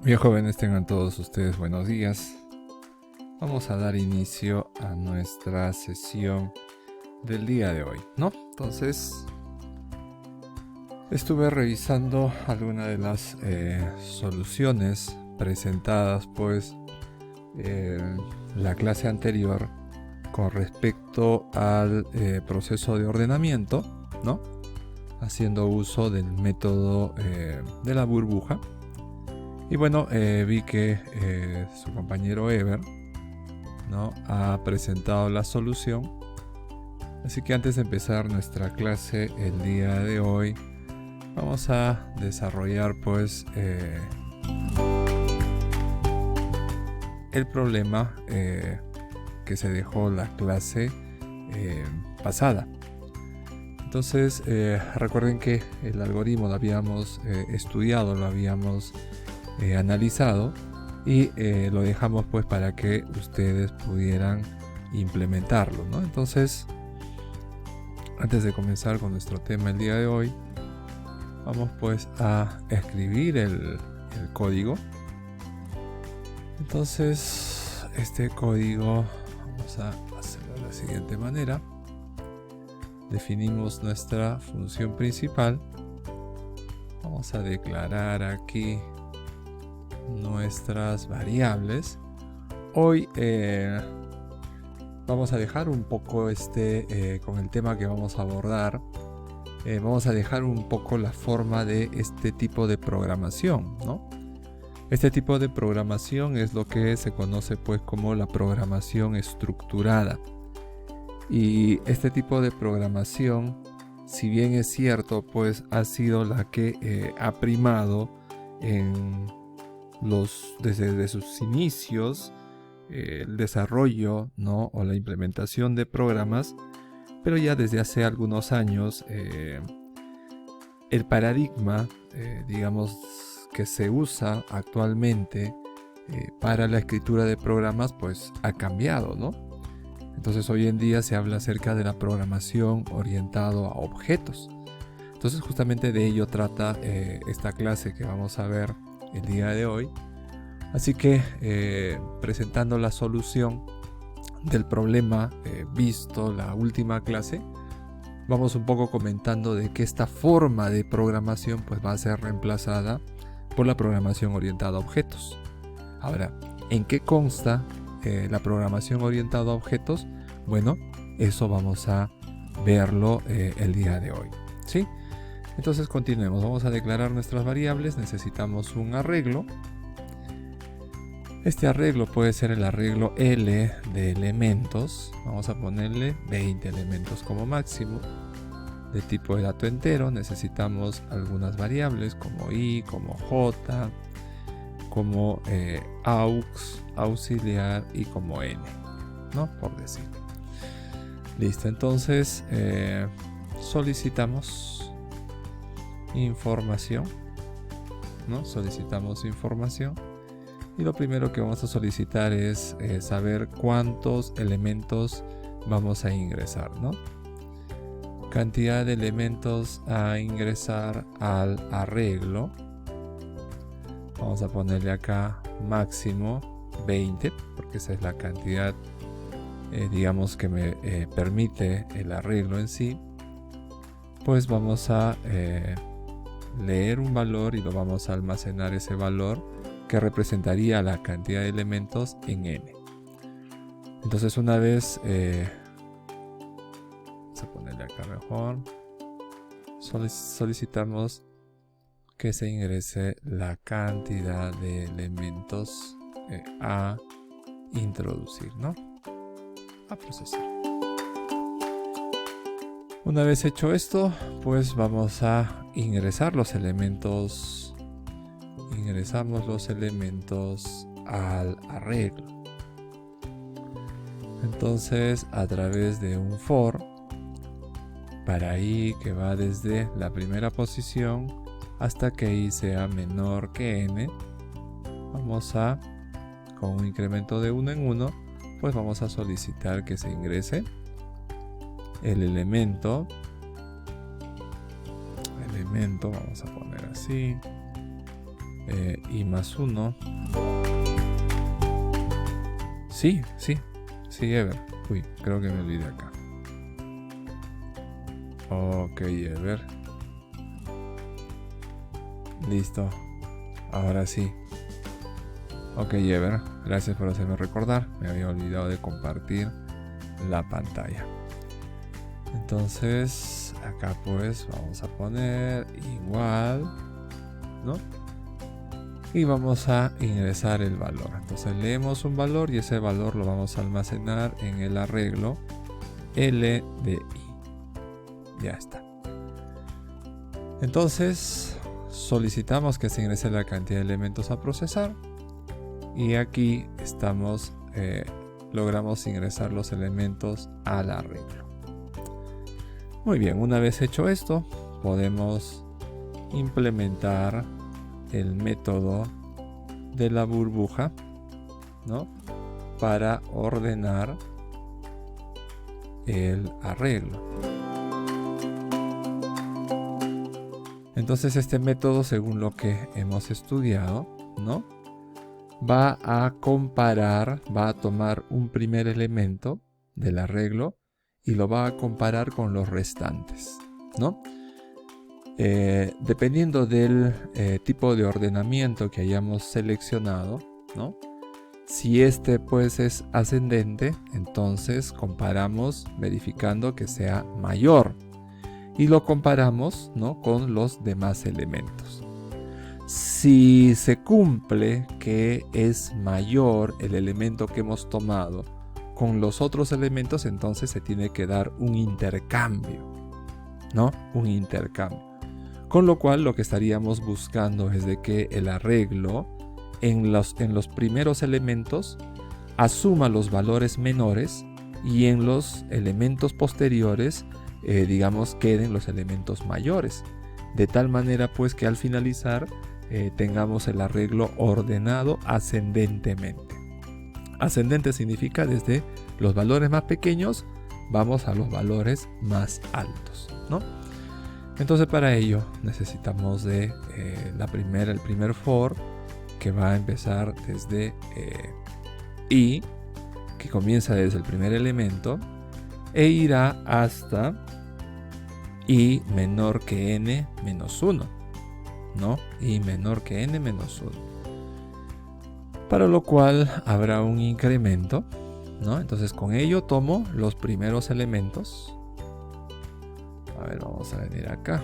Bien jóvenes, tengan todos ustedes buenos días. Vamos a dar inicio a nuestra sesión del día de hoy, ¿no? Entonces, estuve revisando algunas de las soluciones presentadas pues en la clase anterior con respecto al proceso de ordenamiento, ¿no? Haciendo uso del método de la burbuja. Y bueno, vi que su compañero Ever, ¿no?, ha presentado la solución. Así que antes de empezar nuestra clase el día de hoy, vamos a desarrollar pues el problema que se dejó la clase pasada. Entonces recuerden que el algoritmo lo habíamos estudiado, lo habíamos analizado y lo dejamos pues para que ustedes pudieran implementarlo, ¿no? Entonces, antes de comenzar con nuestro tema el día de hoy, vamos pues a escribir el código. Entonces, este código vamos a hacerlo de la siguiente manera. Definimos nuestra función principal. Vamos a declarar aquí nuestras variables. Hoy vamos a dejar un poco con el tema que vamos a abordar. Vamos a dejar un poco la forma de este tipo de programación, ¿no? Este tipo de programación es lo que se conoce pues como la programación estructurada. Y este tipo de programación, si bien es cierto, pues ha sido la que ha primado desde sus inicios, el desarrollo, ¿no?, o la implementación de programas, pero ya desde hace algunos años el paradigma, digamos, que se usa actualmente para la escritura de programas, pues ha cambiado, ¿no? Entonces hoy en día se habla acerca de la programación orientada a objetos. Entonces justamente de ello trata esta clase que vamos a ver el día de hoy. Así que presentando la solución del problema visto la última clase, vamos un poco comentando de que esta forma de programación pues va a ser reemplazada por la programación orientada a objetos. Ahora, ¿en qué consta la programación orientada a objetos? Bueno, eso vamos a verlo el día de hoy, ¿sí? Entonces continuemos, vamos a declarar nuestras variables. Necesitamos un arreglo. Este arreglo puede ser el arreglo L de elementos. Vamos a ponerle 20 elementos como máximo. De tipo de dato entero necesitamos algunas variables como i, como j, como aux, auxiliar y como n, ¿no?, por decir. Listo, entonces solicitamos información, ¿no? Solicitamos información y lo primero que vamos a solicitar es saber cuántos elementos vamos a ingresar, ¿no? Cantidad de elementos a ingresar al arreglo. Vamos a ponerle acá máximo 20, porque esa es la cantidad digamos que me permite el arreglo en sí. Pues vamos a leer un valor y lo vamos a almacenar, ese valor que representaría la cantidad de elementos en n. Entonces una vez vamos a ponerle acá mejor, solicitamos que se ingrese la cantidad de elementos a introducir, ¿no?, a procesar. Una vez hecho esto, pues vamos a ingresar los elementos. Ingresamos los elementos al arreglo. Entonces, a través de un for, para i que va desde la primera posición hasta que i sea menor que n, vamos a, con un incremento de 1 en 1, pues vamos a solicitar que se ingrese el elemento, vamos a poner así, I más 1. Sí, Ever. Uy, creo que me olvidé acá. Ok, Ever. Listo. Ahora sí. Ok, Ever. Gracias por hacerme recordar. Me había olvidado de compartir la pantalla. Entonces, acá pues vamos a poner igual, ¿no? Y vamos a ingresar el valor. Entonces leemos un valor y ese valor lo vamos a almacenar en el arreglo L de I. Ya está. Entonces solicitamos que se ingrese la cantidad de elementos a procesar. Y aquí estamos, logramos ingresar los elementos al arreglo. Muy bien, una vez hecho esto, podemos implementar el método de la burbuja, ¿no? Para ordenar el arreglo. Entonces este método, según lo que hemos estudiado, ¿no? Va a comparar, va a tomar un primer elemento del arreglo y lo va a comparar con los restantes, ¿no? Dependiendo del tipo de ordenamiento que hayamos seleccionado, ¿no? Si este pues es ascendente, entonces comparamos verificando que sea mayor y lo comparamos, ¿no? Con los demás elementos. Si se cumple que es mayor el elemento que hemos tomado con los otros elementos, entonces se tiene que dar un intercambio, ¿no? Un intercambio. Con lo cual lo que estaríamos buscando es de que el arreglo en los primeros elementos asuma los valores menores y en los elementos posteriores, digamos, queden los elementos mayores. De tal manera pues que al finalizar tengamos el arreglo ordenado ascendentemente. Ascendente significa desde los valores más pequeños vamos a los valores más altos, ¿no? Entonces para ello necesitamos de el primer for, que va a empezar desde I, que comienza desde el primer elemento e irá hasta I menor que n menos 1, ¿no? I menor que n menos 1. Para lo cual habrá un incremento, ¿no? Entonces con ello tomo los primeros elementos. A ver, vamos a venir acá.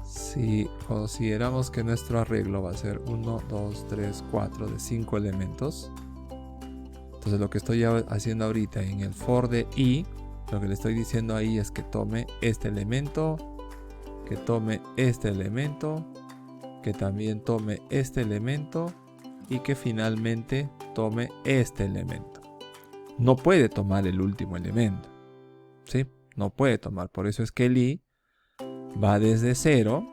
Si consideramos que nuestro arreglo va a ser 1, 2, 3, 4 de 5 elementos, entonces lo que estoy haciendo ahorita en el for de I, lo que le estoy diciendo ahí es que tome este elemento, que tome este elemento, que también tome este elemento y que finalmente tome este elemento. No puede tomar el último elemento, ¿sí? No puede tomar, por eso es que el I va desde 0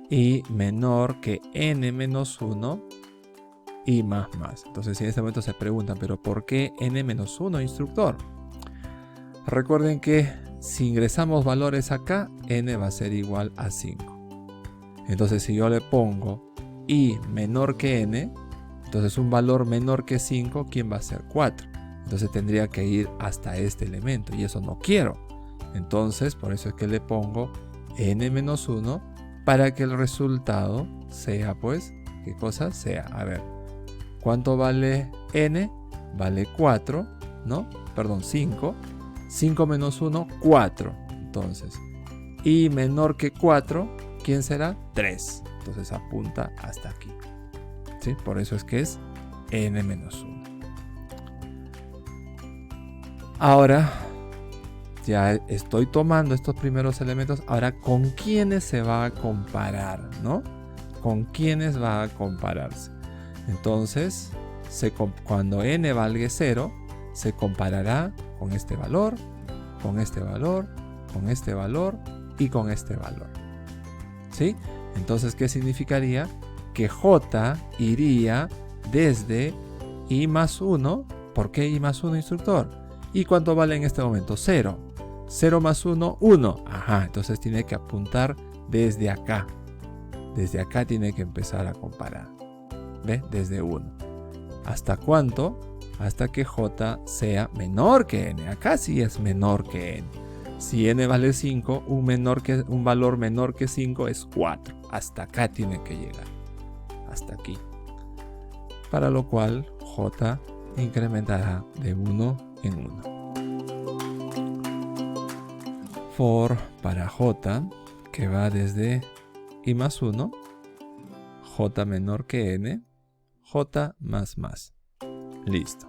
y menor que n menos 1 y más. Entonces en este momento se preguntan, ¿pero por qué n menos 1, instructor? Recuerden que si ingresamos valores acá, n va a ser igual a 5. Entonces si yo le pongo i menor que n, entonces un valor menor que 5, ¿quién va a ser? 4. Entonces tendría que ir hasta este elemento y eso no quiero. Entonces por eso es que le pongo n menos 1 para que el resultado sea pues, ¿qué cosa? Sea, a ver, ¿cuánto vale n? Vale 4, ¿no? Perdón, 5. 5 menos 1, 4. Entonces, y menor que 4, ¿quién será? 3. Entonces apunta hasta aquí, ¿sí? Por eso es que es n menos 1. Ahora, ya estoy tomando estos primeros elementos. Ahora, ¿con quiénes se va a comparar, no? ¿Con quiénes va a compararse? Entonces, cuando n valga 0, se comparará con este valor, con este valor, con este valor y con este valor, ¿sí? Entonces, ¿qué significaría? Que j iría desde i más 1. ¿Por qué i más 1, instructor? ¿Y cuánto vale en este momento? 0. 0 más 1, 1. Ajá, entonces tiene que apuntar desde acá. Desde acá tiene que empezar a comparar. ¿Ve? Desde 1. ¿Hasta cuánto? Hasta que j sea menor que n. Acá sí es menor que n. Si n vale 5, un valor menor que 5 es 4. Hasta acá tiene que llegar. Hasta aquí. Para lo cual j incrementará de 1 en 1. For para j, que va desde i más 1, j menor que n, j más más. Listo.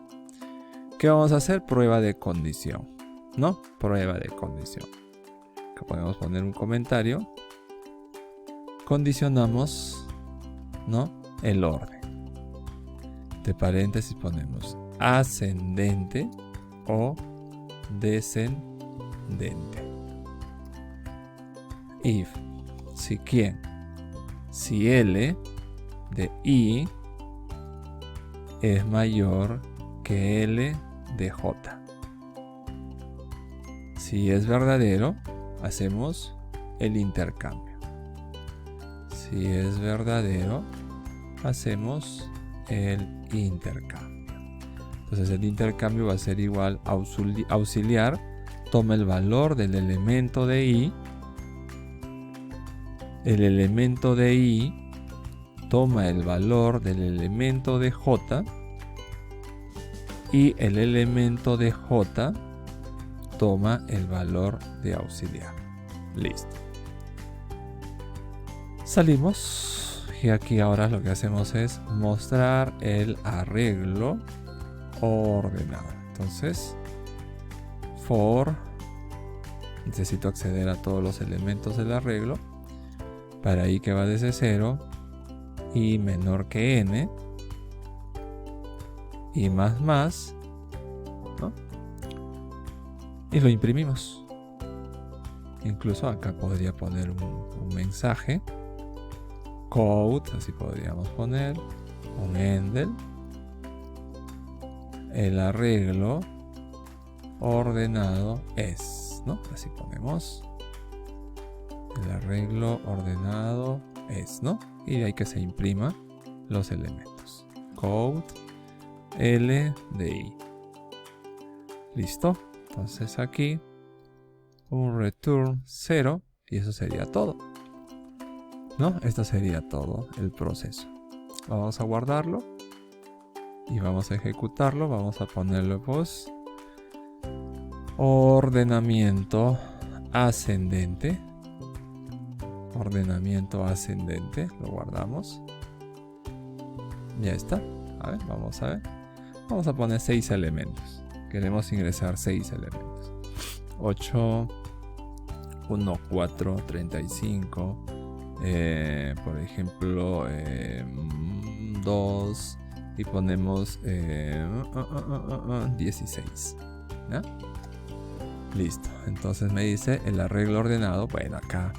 ¿Qué vamos a hacer? Prueba de condición, ¿no? Prueba de condición. Acá podemos poner un comentario. Condicionamos, ¿no? El orden. De paréntesis ponemos ascendente o descendente. If, si quién, si L de I es mayor que L de J. Si es verdadero, hacemos el intercambio. Si es verdadero, hacemos el intercambio. Entonces el intercambio va a ser igual a auxiliar. Toma el valor del elemento de I. El elemento de I toma el valor del elemento de J. Y el elemento de J toma el valor de auxiliar. Listo. Salimos. Y aquí ahora lo que hacemos es mostrar el arreglo ordenado. Entonces, for, necesito acceder a todos los elementos del arreglo. Para i que va desde 0, i menor que n, i más más, ¿no? Y lo imprimimos. Incluso acá podría poner un mensaje. Code, así podríamos poner. Un endel. El arreglo ordenado es, ¿no? Así ponemos. El arreglo ordenado es, ¿no? Y de ahí que se imprima los elementos. Code L de I. Listo. Entonces aquí un return 0 y eso sería todo, ¿no? Esto sería todo el proceso. Vamos a guardarlo y vamos a ejecutarlo. Vamos a ponerle pues ordenamiento ascendente. Ordenamiento ascendente. Lo guardamos. Ya está. A ver, vamos a ver. Vamos a poner 6 elementos. Queremos ingresar 6 elementos. 8, 1, 4, 35. Por ejemplo, 2. Y ponemos 16. ¿Ya? Listo. Entonces me dice el arreglo ordenado. Bueno, acá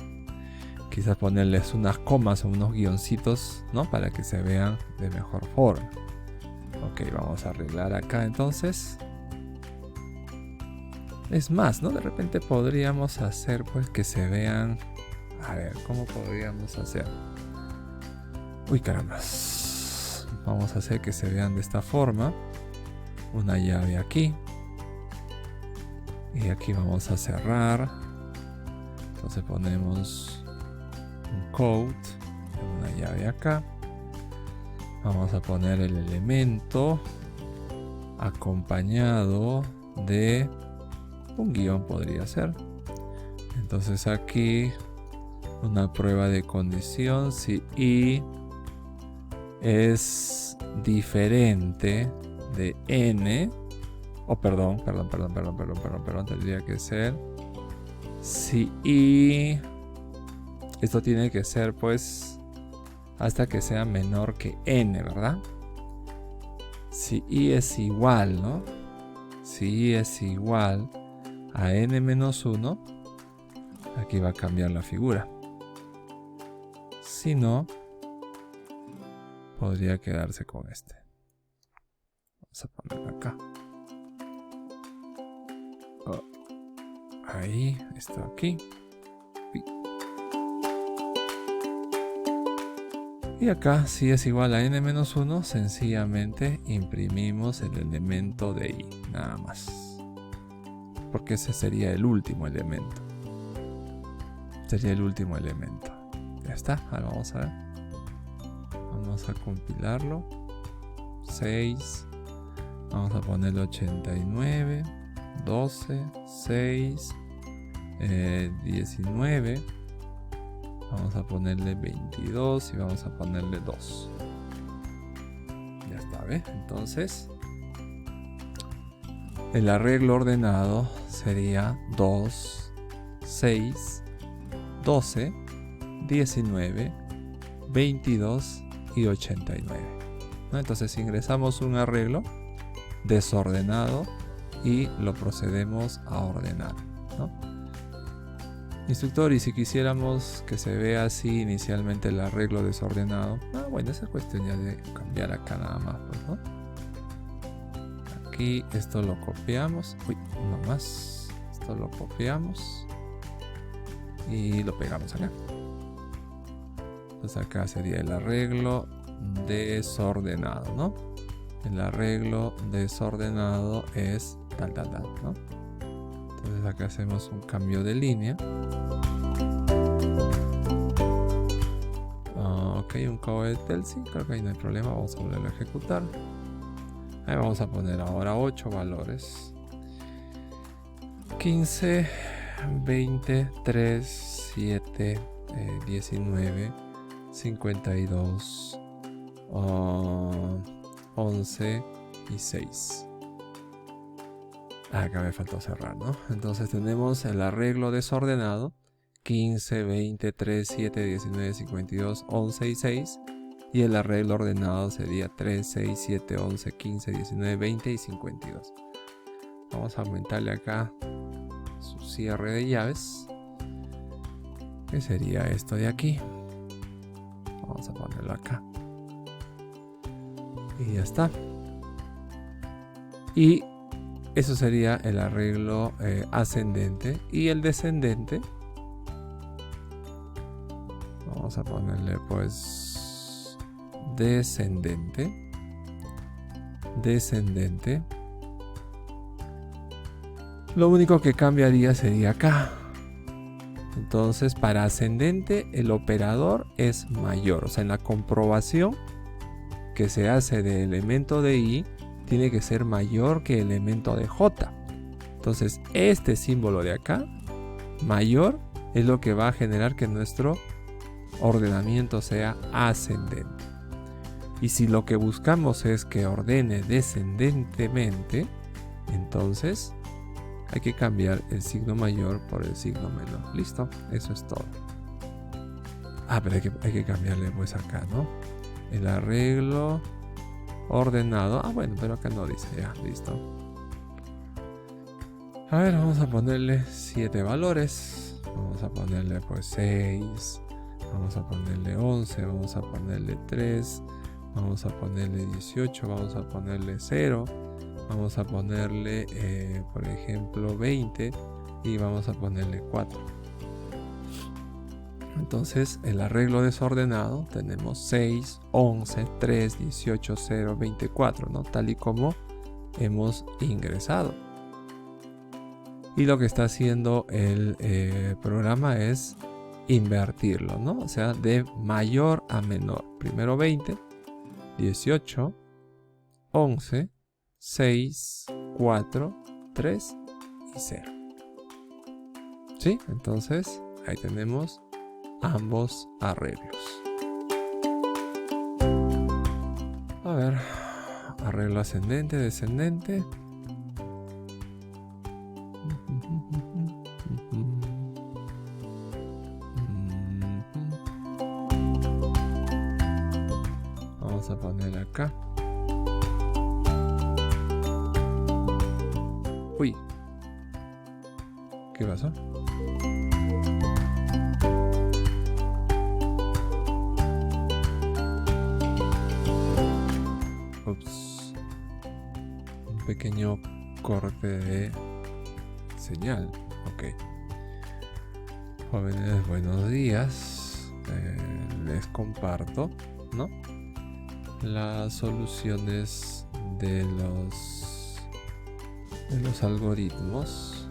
quizás ponerles unas comas o unos guioncitos, ¿no? Para que se vean de mejor forma. Ok, vamos a arreglar acá entonces. Es más, ¿no? De repente podríamos hacer pues que se vean. A ver, ¿cómo podríamos hacer? Uy, caramba. Vamos a hacer que se vean de esta forma. Una llave aquí. Y aquí vamos a cerrar. Entonces ponemos un code. Una llave acá. Vamos a poner el elemento acompañado de un guión, podría ser. Entonces aquí una prueba de condición si i es diferente de n, perdón, tendría que ser si i, esto tiene que ser pues hasta que sea menor que n, ¿verdad? Si i es igual, ¿no? Si i es igual a n menos 1, aquí va a cambiar la figura. Si no, podría quedarse con este. Vamos a ponerlo acá. Ahí, esto aquí. Y acá, si es igual a n-1, sencillamente imprimimos el elemento de i, nada más. Porque ese sería el último elemento. Sería el último elemento. Ya está, ahora vamos a ver. Vamos a compilarlo. 6. Vamos a ponerle 89. 12. 6. 19. Vamos a ponerle 22 y vamos a ponerle 2. Ya está, ¿ves? Entonces, el arreglo ordenado sería 2, 6, 12, 19, 22 y 89. ¿No? Entonces ingresamos un arreglo desordenado y lo procedemos a ordenar, ¿no? Instructor, y si quisiéramos que se vea así inicialmente el arreglo desordenado, bueno, esa es cuestión ya de cambiar acá nada más, pues, ¿no? Aquí esto lo copiamos, uno más, esto lo copiamos y lo pegamos acá. Entonces acá sería el arreglo desordenado, ¿no? El arreglo desordenado es tal, ¿no? Entonces acá hacemos un cambio de línea. Ok, un cover sí, creo que ahí no hay problema. Vamos a volverlo a ejecutar. Ahí vamos a poner ahora 8 valores. 15, 20, 3, 7, 19, 52, 11 y 6. Acá me faltó cerrar, ¿no? Entonces tenemos el arreglo desordenado 15, 20, 3, 7, 19, 52, 11 y 6. Y el arreglo ordenado sería 3, 6, 7, 11, 15, 19, 20 y 52. Vamos a aumentarle acá su cierre de llaves, que sería esto de aquí. Vamos a ponerlo acá. Y ya está. Y eso sería el arreglo ascendente. Y el descendente, vamos a ponerle pues descendente. Descendente. Lo único que cambiaría sería acá. Entonces, para ascendente el operador es mayor. O sea, en la comprobación que se hace del elemento de i, tiene que ser mayor que el elemento de j. Entonces, este símbolo de acá, mayor, es lo que va a generar que nuestro ordenamiento sea ascendente. Y si lo que buscamos es que ordene descendentemente, entonces hay que cambiar el signo mayor por el signo menor. Listo, eso es todo. Pero hay que cambiarle pues acá, ¿no? El arreglo ordenado. Bueno, pero acá no dice. Ya, listo. A ver, vamos a ponerle 7 valores. Vamos a ponerle pues 6. Vamos a ponerle 11. Vamos a ponerle 3. Vamos a ponerle 18. Vamos a ponerle 0. Vamos a ponerle, por ejemplo, 20. Y vamos a ponerle 4. Entonces, el arreglo desordenado tenemos 6, 11, 3, 18, 0, 24, ¿no? Tal y como hemos ingresado. Y lo que está haciendo el programa es invertirlo, ¿no? O sea, de mayor a menor. Primero 20, 18, 11, 6, 4, 3 y 0. ¿Sí? Entonces, ahí tenemos ambos arreglos. A ver, arreglo ascendente, descendente. Vamos a poner acá. Uy, ¿qué pasó? Ups. Un pequeño corte de señal. Ok. Jóvenes, buenos días. Les comparto, ¿no?, las soluciones de los algoritmos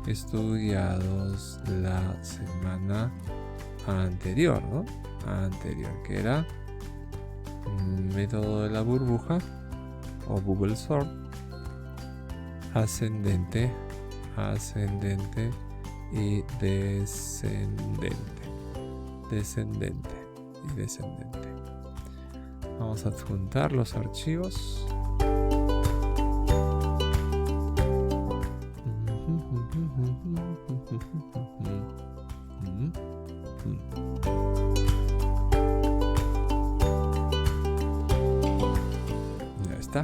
estudiados la semana anterior, ¿no? Que era método de la burbuja o Bubble Sort, ascendente y descendente. Vamos a adjuntar los archivos. Ya está.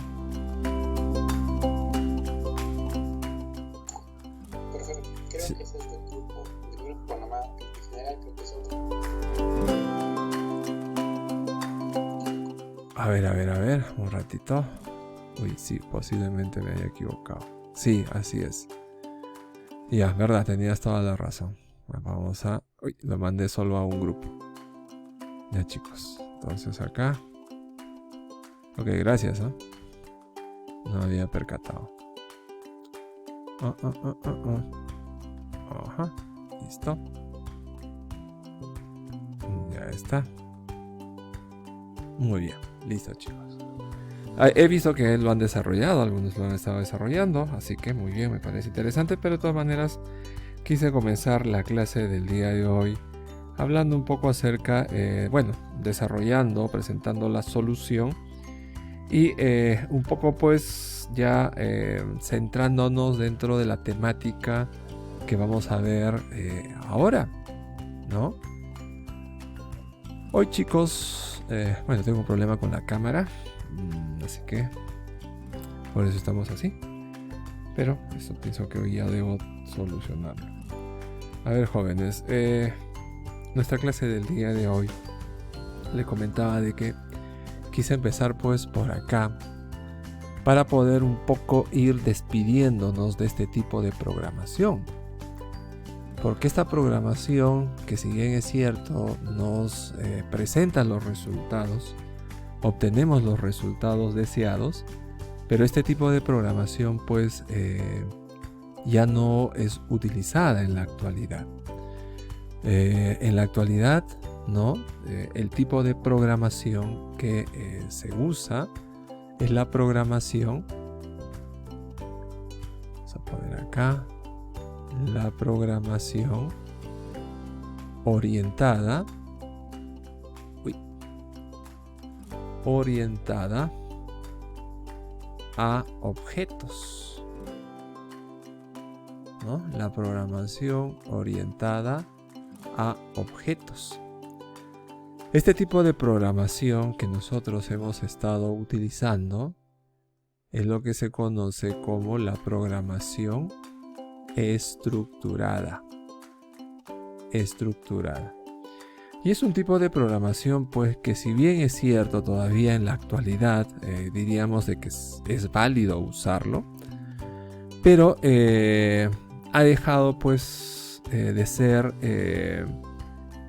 Profesor, creo Sí. que ese es del grupo nomás, en general creo que es otro. A ver, un ratito. Uy, sí, posiblemente me haya equivocado. Sí, así es. Ya, verdad, tenías toda la razón. Bueno, vamos a... Uy, lo mandé solo a un grupo. Ya, chicos. Entonces acá. Ok, gracias, ¿eh? No había percatado. Ajá, listo. Ya está. Muy bien, listo, chicos. He visto que lo han desarrollado, algunos lo han estado desarrollando, así que muy bien, me parece interesante, pero de todas maneras quise comenzar la clase del día de hoy hablando un poco acerca, desarrollando, presentando la solución y un poco pues ya centrándonos dentro de la temática que vamos a ver ahora, ¿no? Hoy, chicos, tengo un problema con la cámara, así que por eso estamos así, pero eso pienso que hoy ya debo solucionarlo. A ver, jóvenes, nuestra clase del día de hoy le comentaba de que quise empezar pues por acá para poder un poco ir despidiéndonos de este tipo de programación, porque esta programación, que si bien es cierto nos presenta los resultados, obtenemos los resultados deseados, pero este tipo de programación pues ya no es utilizada en la actualidad. En la actualidad, ¿no? El tipo de programación que se usa es la programación, vamos a poner acá, la programación orientada a objetos, ¿no? La programación orientada a objetos. Este tipo de programación que nosotros hemos estado utilizando es lo que se conoce como la programación estructurada. Y es un tipo de programación pues que, si bien es cierto todavía en la actualidad diríamos de que es válido usarlo, pero ha dejado pues de ser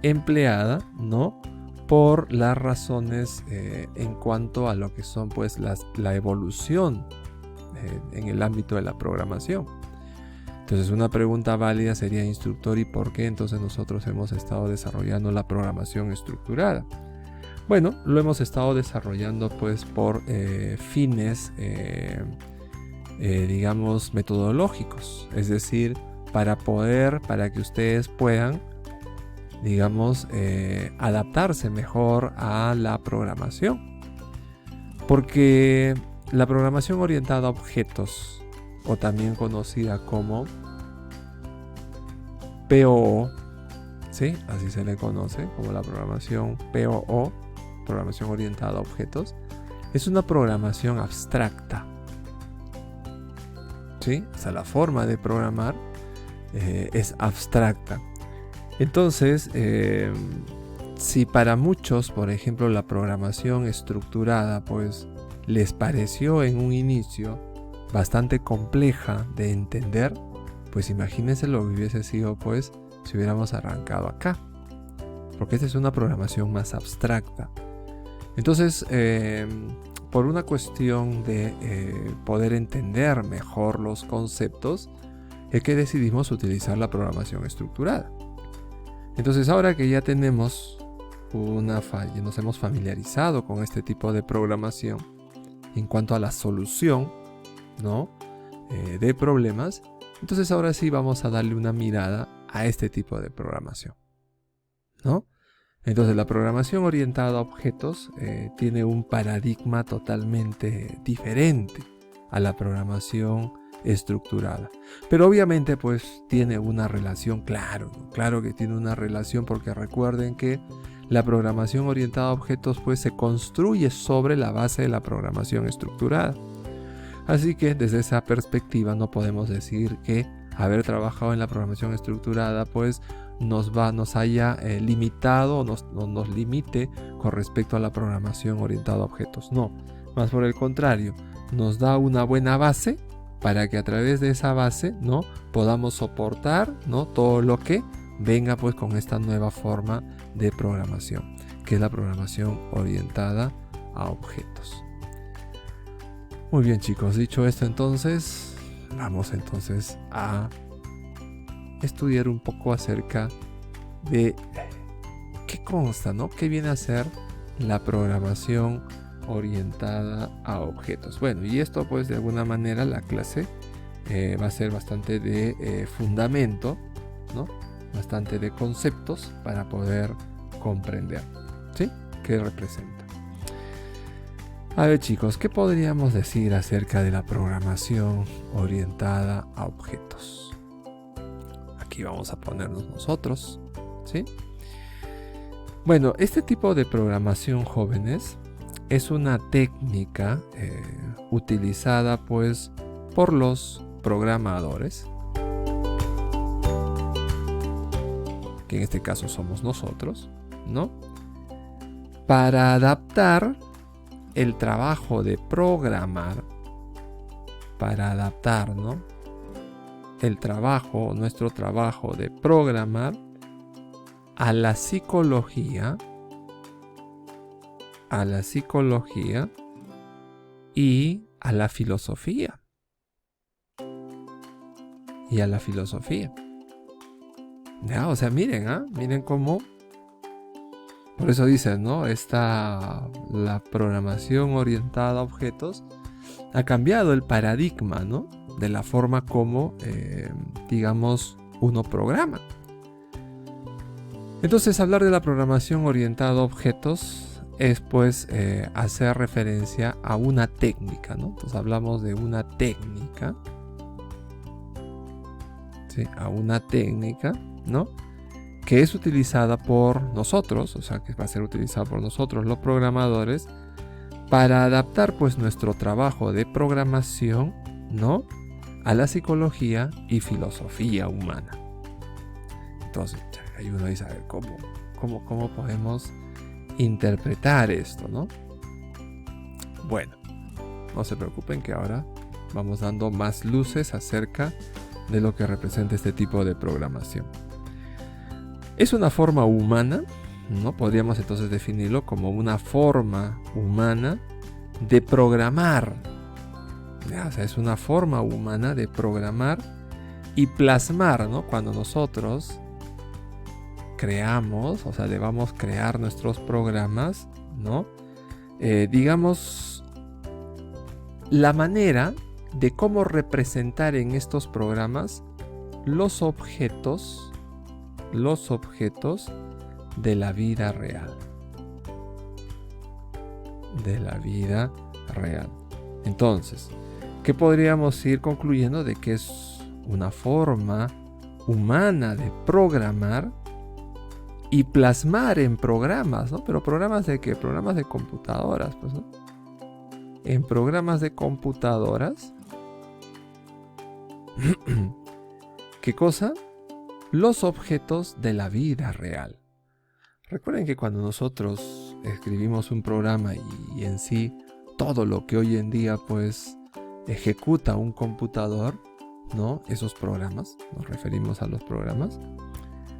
empleada, ¿no?, por las razones en cuanto a lo que son pues la evolución en el ámbito de la programación. Entonces, una pregunta válida sería: instructor, ¿y por qué entonces nosotros hemos estado desarrollando la programación estructurada? Bueno, lo hemos estado desarrollando pues por fines digamos metodológicos, es decir, para que ustedes puedan, digamos, adaptarse mejor a la programación, porque la programación orientada a objetos, o también conocida como POO, ¿sí? Así se le conoce como la programación POO, programación orientada a objetos, es una programación abstracta, ¿sí? O sea, la forma de programar es abstracta. Entonces, si para muchos, por ejemplo, la programación estructurada pues les pareció en un inicio bastante compleja de entender, Pues imagínense lo que hubiese sido pues si hubiéramos arrancado acá. Porque esta es una programación más abstracta. Entonces, por una cuestión de poder entender mejor los conceptos, es que decidimos utilizar la programación estructurada. Entonces, ahora que ya tenemos nos hemos familiarizado con este tipo de programación en cuanto a la solución, ¿no? De problemas, entonces ahora sí vamos a darle una mirada a este tipo de programación, ¿no? Entonces la programación orientada a objetos tiene un paradigma totalmente diferente a la programación estructurada. Pero obviamente pues tiene una relación, claro que tiene una relación, porque recuerden que la programación orientada a objetos pues se construye sobre la base de la programación estructurada. Así que desde esa perspectiva no podemos decir que haber trabajado en la programación estructurada pues nos haya limitado o nos limite con respecto a la programación orientada a objetos. No, más por el contrario, nos da una buena base para que a través de esa base, ¿no?, podamos soportar, ¿no?, todo lo que venga pues con esta nueva forma de programación, que es la programación orientada a objetos. Muy bien, chicos, dicho esto entonces, vamos entonces a estudiar un poco acerca de qué consta, ¿no?, qué viene a ser la programación orientada a objetos. Bueno, y esto pues de alguna manera la clase va a ser bastante de fundamento, ¿no?, bastante de conceptos para poder comprender, ¿sí?, qué representa. A ver, chicos, ¿qué podríamos decir acerca de la programación orientada a objetos? Aquí vamos a ponernos nosotros, ¿sí? Bueno, este tipo de programación, jóvenes, es una técnica utilizada pues por los programadores, que en este caso somos nosotros, ¿no?, para adaptar el trabajo de programar, para adaptar, ¿no?, nuestro trabajo de programar a la psicología y a la filosofía. Ya, o sea, miren cómo, por eso dicen, ¿no?, la programación orientada a objetos ha cambiado el paradigma, ¿no?, de la forma como, digamos, uno programa. Entonces, hablar de la programación orientada a objetos es pues hacer referencia a una técnica, ¿no? Entonces hablamos de una técnica, ¿sí?, a una técnica, ¿no?, que es utilizada por nosotros, o sea, que va a ser utilizada por nosotros los programadores para adaptar pues nuestro trabajo de programación, ¿no?, a la psicología y filosofía humana. Entonces, ahí uno dice, a ver, ¿cómo podemos interpretar esto, ¿no? Bueno, no se preocupen que ahora vamos dando más luces acerca de lo que representa este tipo de programación. Es una forma humana, ¿no? Podríamos entonces definirlo como una forma humana de programar. O sea, es una forma humana de programar y plasmar, ¿no?, cuando nosotros creamos, o sea, debamos crear nuestros programas, ¿no?, digamos, la manera de cómo representar en estos programas los objetos de la vida real. Entonces, ¿qué podríamos ir concluyendo? De que es una forma humana de programar y plasmar en programas, ¿no? Pero ¿programas de qué? Programas de computadoras, pues, ¿no? En programas de computadoras, ¿qué cosa? Los objetos de la vida real. Recuerden que cuando nosotros escribimos un programa y en sí todo lo que hoy en día pues ejecuta un computador, ¿no? Esos programas, nos referimos a los programas.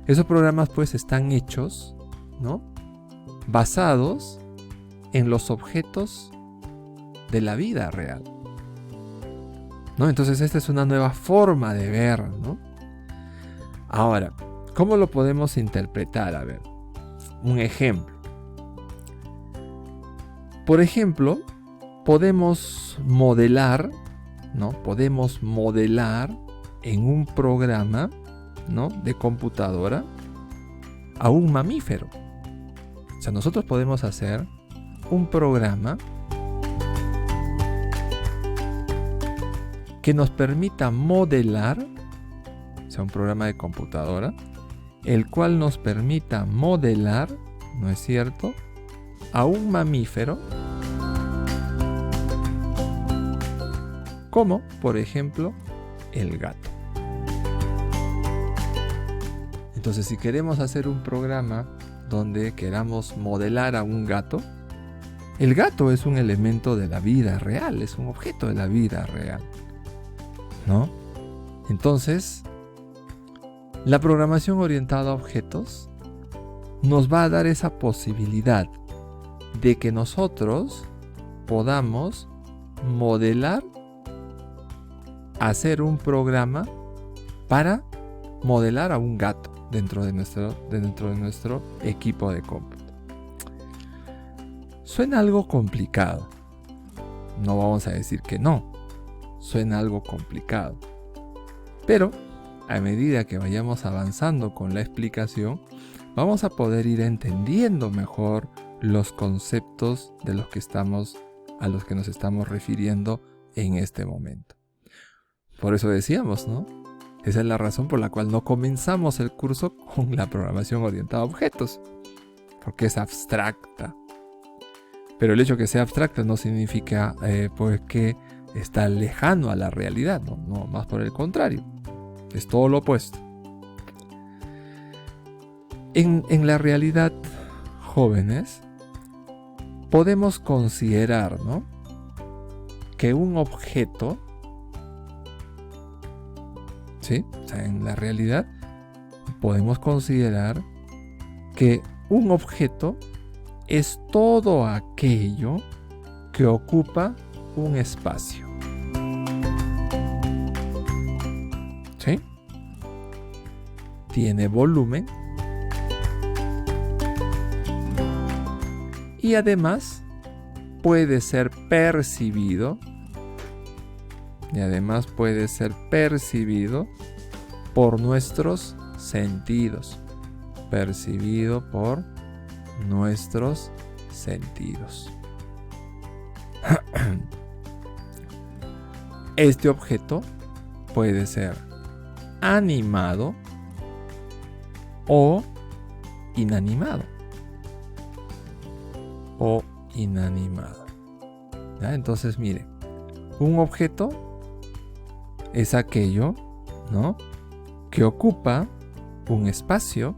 Esos programas pues están hechos, ¿no? Basados en los objetos de la vida real, ¿no? Entonces esta es una nueva forma de ver, ¿no? Ahora, ¿cómo lo podemos interpretar? A ver, un ejemplo. Por ejemplo, podemos modelar, ¿no? Podemos modelar en un programa, ¿no? de computadora a un mamífero. O sea, nosotros podemos hacer un programa que nos permita modelar, o sea, un programa de computadora, el cual nos permita modelar, ¿no es cierto?, a un mamífero, como por ejemplo el gato. Entonces, si queremos hacer un programa donde queramos modelar a un gato, el gato es un elemento de la vida real, es un objeto de la vida real, ¿no? Entonces, la programación orientada a objetos nos va a dar esa posibilidad de que nosotros podamos modelar, hacer un programa para modelar a un gato dentro de nuestro equipo de cómputo. Suena algo complicado. No vamos a decir que no. Suena algo complicado. Pero a medida que vayamos avanzando con la explicación, vamos a poder ir entendiendo mejor los conceptos a los que nos estamos refiriendo en este momento. Por eso decíamos, ¿no? Esa es la razón por la cual no comenzamos el curso con la programación orientada a objetos, porque es abstracta. Pero el hecho de que sea abstracta no significa pues que está lejano a la realidad, no, más por el contrario, es todo lo opuesto. En la realidad, jóvenes, podemos considerar, ¿no?, que un objeto, ¿sí? O sea, en la realidad podemos considerar que un objeto es todo aquello que ocupa un espacio. ¿Sí? Tiene volumen y además puede ser percibido por nuestros sentidos. Percibido por nuestros sentidos. Este objeto puede ser animado o inanimado. ¿Ya? Entonces, mire, un objeto es aquello, ¿no?, que ocupa un espacio,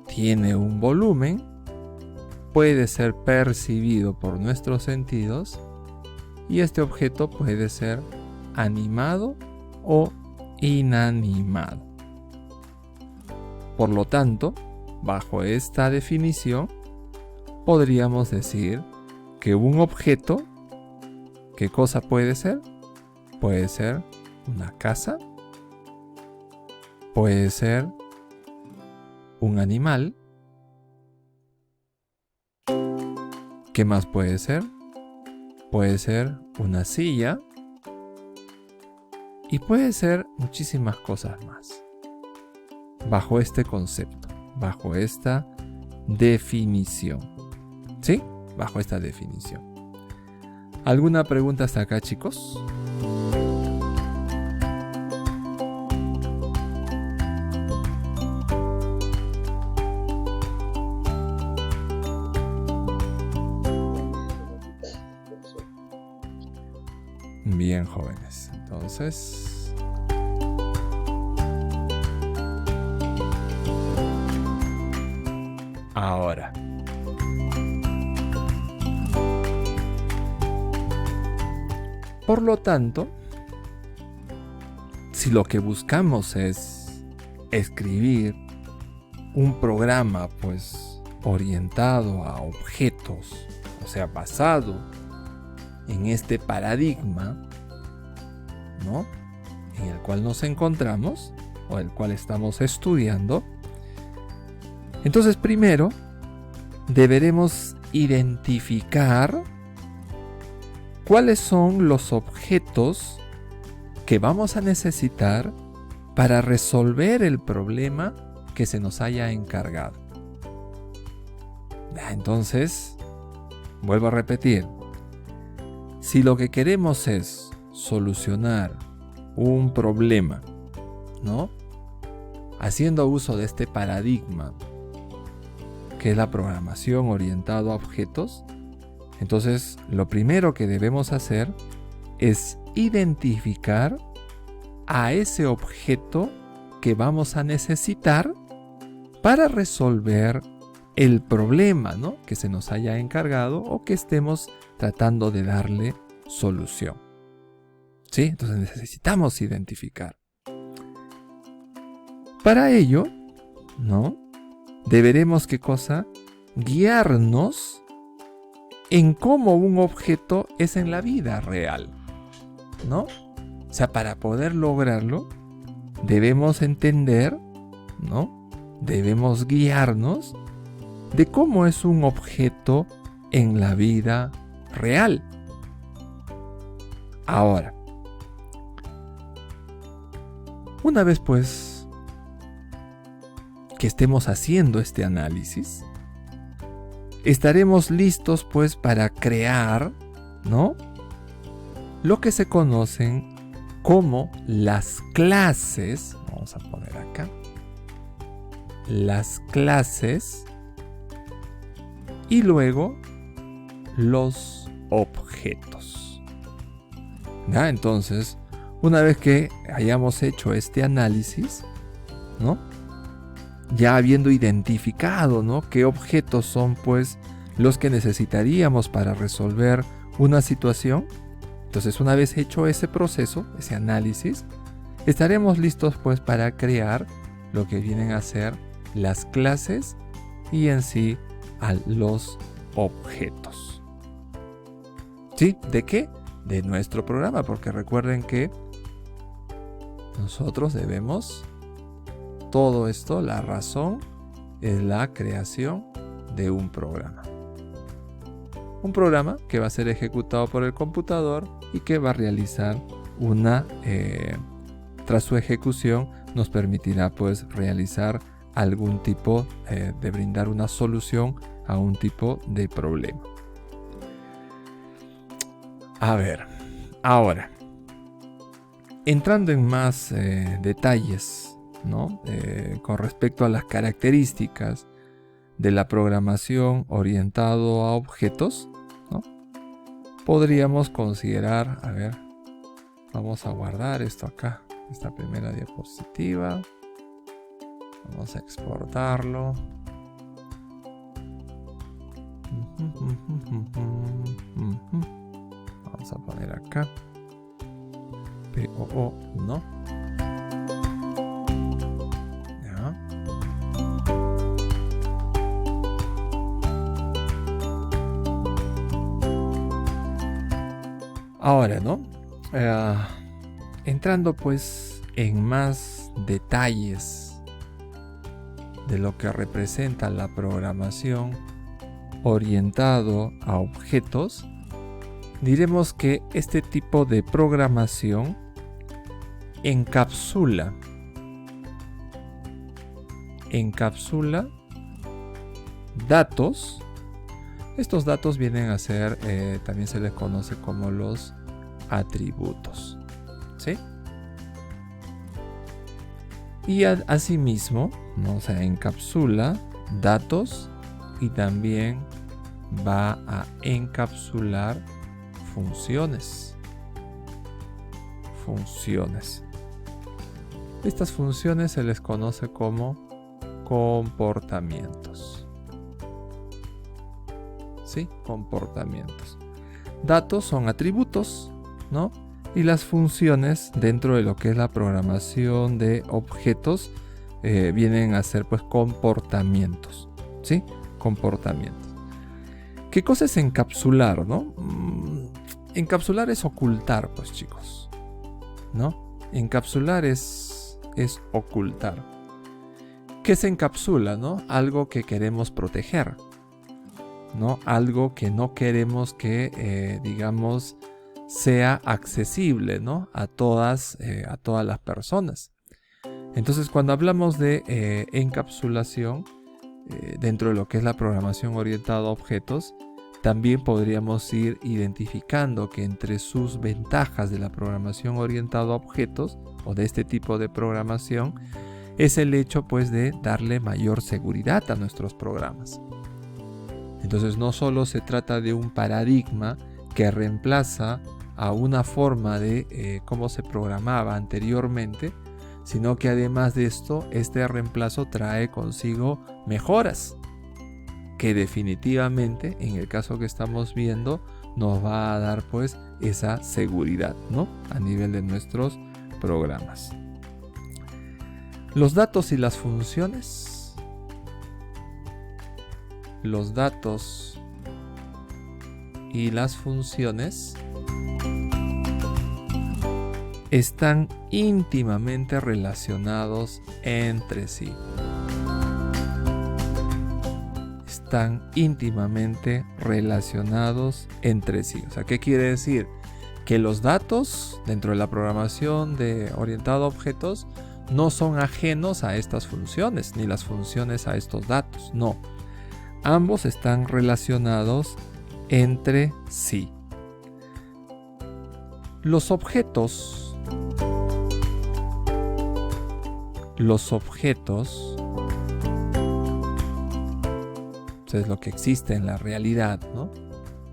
tiene un volumen, puede ser percibido por nuestros sentidos y este objeto puede ser animado o inanimado. Por lo tanto, bajo esta definición, podríamos decir que un objeto, ¿qué cosa puede ser? Puede ser una casa, puede ser un animal. ¿Qué más puede ser? Puede ser una silla y puede ser muchísimas cosas más. Bajo este concepto, bajo esta definición. ¿Sí? Bajo esta definición. ¿Alguna pregunta hasta acá, chicos? Bien, jóvenes. Entonces, ahora, por lo tanto, si lo que buscamos es escribir un programa pues orientado a objetos, o sea, basado en este paradigma, ¿no?, en el cual nos encontramos o el cual estamos estudiando, entonces primero deberemos identificar cuáles son los objetos que vamos a necesitar para resolver el problema que se nos haya encargado. Entonces, vuelvo a repetir, si lo que queremos es solucionar un problema, ¿no?, haciendo uso de este paradigma que es la programación orientada a objetos, entonces lo primero que debemos hacer es identificar a ese objeto que vamos a necesitar para resolver el problema, ¿no?, que se nos haya encargado o que estemos tratando de darle solución. ¿Sí? Entonces necesitamos identificar. Para ello, ¿no?, deberemos, ¿qué cosa?, guiarnos en cómo un objeto es en la vida real, ¿no? O sea, para poder lograrlo, debemos entender, ¿no?, debemos guiarnos de cómo es un objeto en la vida real. Ahora, una vez pues que estemos haciendo este análisis, estaremos listos pues para crear, ¿no?, lo que se conocen como las clases. Vamos a poner acá las clases y luego los objetos. ¿Ya? Entonces, una vez que hayamos hecho este análisis, ¿no?, ya habiendo identificado, ¿no?, qué objetos son pues los que necesitaríamos para resolver una situación, entonces una vez hecho ese proceso, ese análisis, estaremos listos pues para crear lo que vienen a ser las clases y en sí a los objetos. ¿Sí? ¿De qué? De nuestro programa, porque recuerden que nosotros debemos todo esto, la razón es la creación de un programa. Un programa que va a ser ejecutado por el computador y que va a realizar tras su ejecución nos permitirá pues realizar algún tipo de brindar una solución a un tipo de problema. A ver, ahora, entrando en más detalles, ¿no?, con respecto a las características de la programación orientado a objetos, ¿no?, podríamos considerar, a ver, vamos a guardar esto acá, esta primera diapositiva, vamos a exportarlo. Vamos a poner acá POO, ¿no? Ya. Ahora, ¿no? Entrando pues en más detalles de lo que representa la programación orientado a objetos, diremos que este tipo de programación encapsula datos. Estos datos vienen a ser, también se les conoce como los atributos, ¿sí? Y asimismo, ¿no?, se encapsula datos y también va a encapsular funciones. Estas funciones se les conoce como comportamientos. ¿Sí? Comportamientos. Datos son atributos, ¿no? Y las funciones dentro de lo que es la programación de objetos vienen a ser pues comportamientos, ¿sí? Comportamientos. ¿Qué cosa es encapsular, no? Encapsular es ocultar, pues chicos, ¿no? Encapsular es ocultar. ¿Qué se encapsula, no? Algo que queremos proteger, ¿no? Algo que no queremos que, digamos, sea accesible, ¿no? a todas las personas. Entonces, cuando hablamos de encapsulación, dentro de lo que es la programación orientada a objetos, también podríamos ir identificando que entre sus ventajas de la programación orientada a objetos o de este tipo de programación es el hecho pues de darle mayor seguridad a nuestros programas. Entonces no solo se trata de un paradigma que reemplaza a una forma de cómo se programaba anteriormente, sino que además de esto, este reemplazo trae consigo mejoras que definitivamente, en el caso que estamos viendo, nos va a dar pues esa seguridad, ¿no? A nivel de nuestros programas. Los datos y las funciones. Los datos y las funciones están íntimamente relacionados entre sí. Están íntimamente relacionados entre sí. O sea, ¿qué quiere decir? Que los datos dentro de la programación orientada a objetos no son ajenos a estas funciones, ni las funciones a estos datos. No. Ambos están relacionados entre sí. Los objetos es lo que existe en la realidad, ¿no?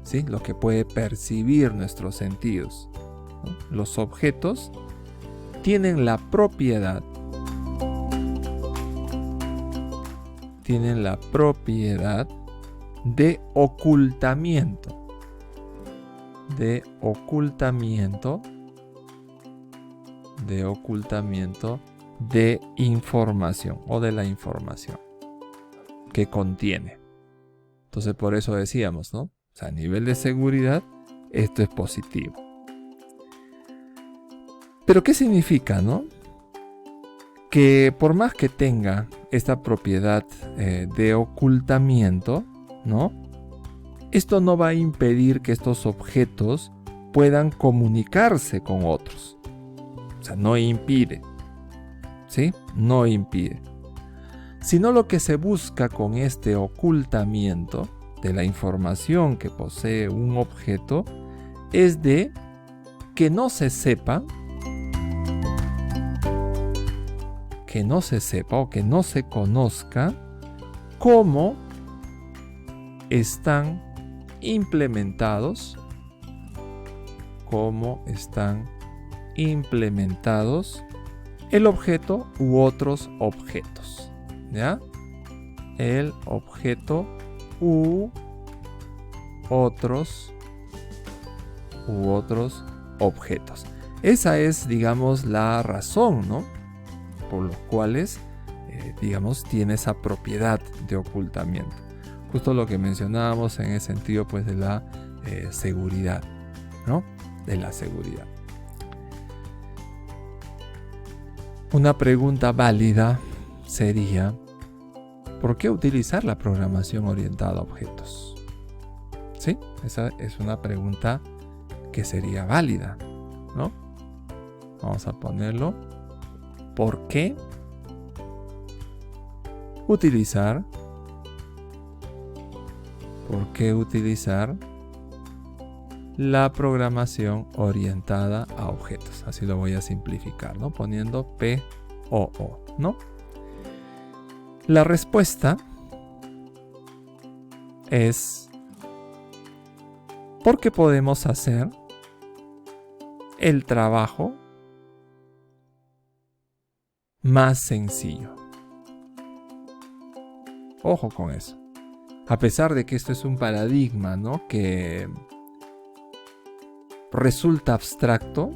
¿Sí? Lo que puede percibir nuestros sentidos, ¿no? Los objetos tienen la propiedad de ocultamiento de información o de la información que contiene. Entonces por eso decíamos, ¿no? O sea, a nivel de seguridad, esto es positivo. Pero ¿qué significa, no? Que por más que tenga esta propiedad de ocultamiento, ¿no? Esto no va a impedir que estos objetos puedan comunicarse con otros. O sea, no impide. ¿Sí? No impide. Sino lo que se busca con este ocultamiento de la información que posee un objeto es de que no se sepa o que no se conozca cómo están implementados el objeto u otros objetos, ¿ya? El objeto u otros objetos. Esa es, digamos, la razón, ¿no? Por los cuales, digamos, tiene esa propiedad de ocultamiento. Justo lo que mencionábamos en el sentido, pues, de la seguridad, ¿no? De la seguridad. Una pregunta válida sería, ¿por qué utilizar la programación orientada a objetos? ¿Sí? Esa es una pregunta que sería válida, ¿no? Vamos a ponerlo. ¿Por qué utilizar la programación orientada a objetos? Así lo voy a simplificar, ¿no? Poniendo POO, ¿no? La respuesta es porque podemos hacer el trabajo más sencillo. Ojo con eso. A pesar de que esto es un paradigma, ¿no? Que resulta abstracto,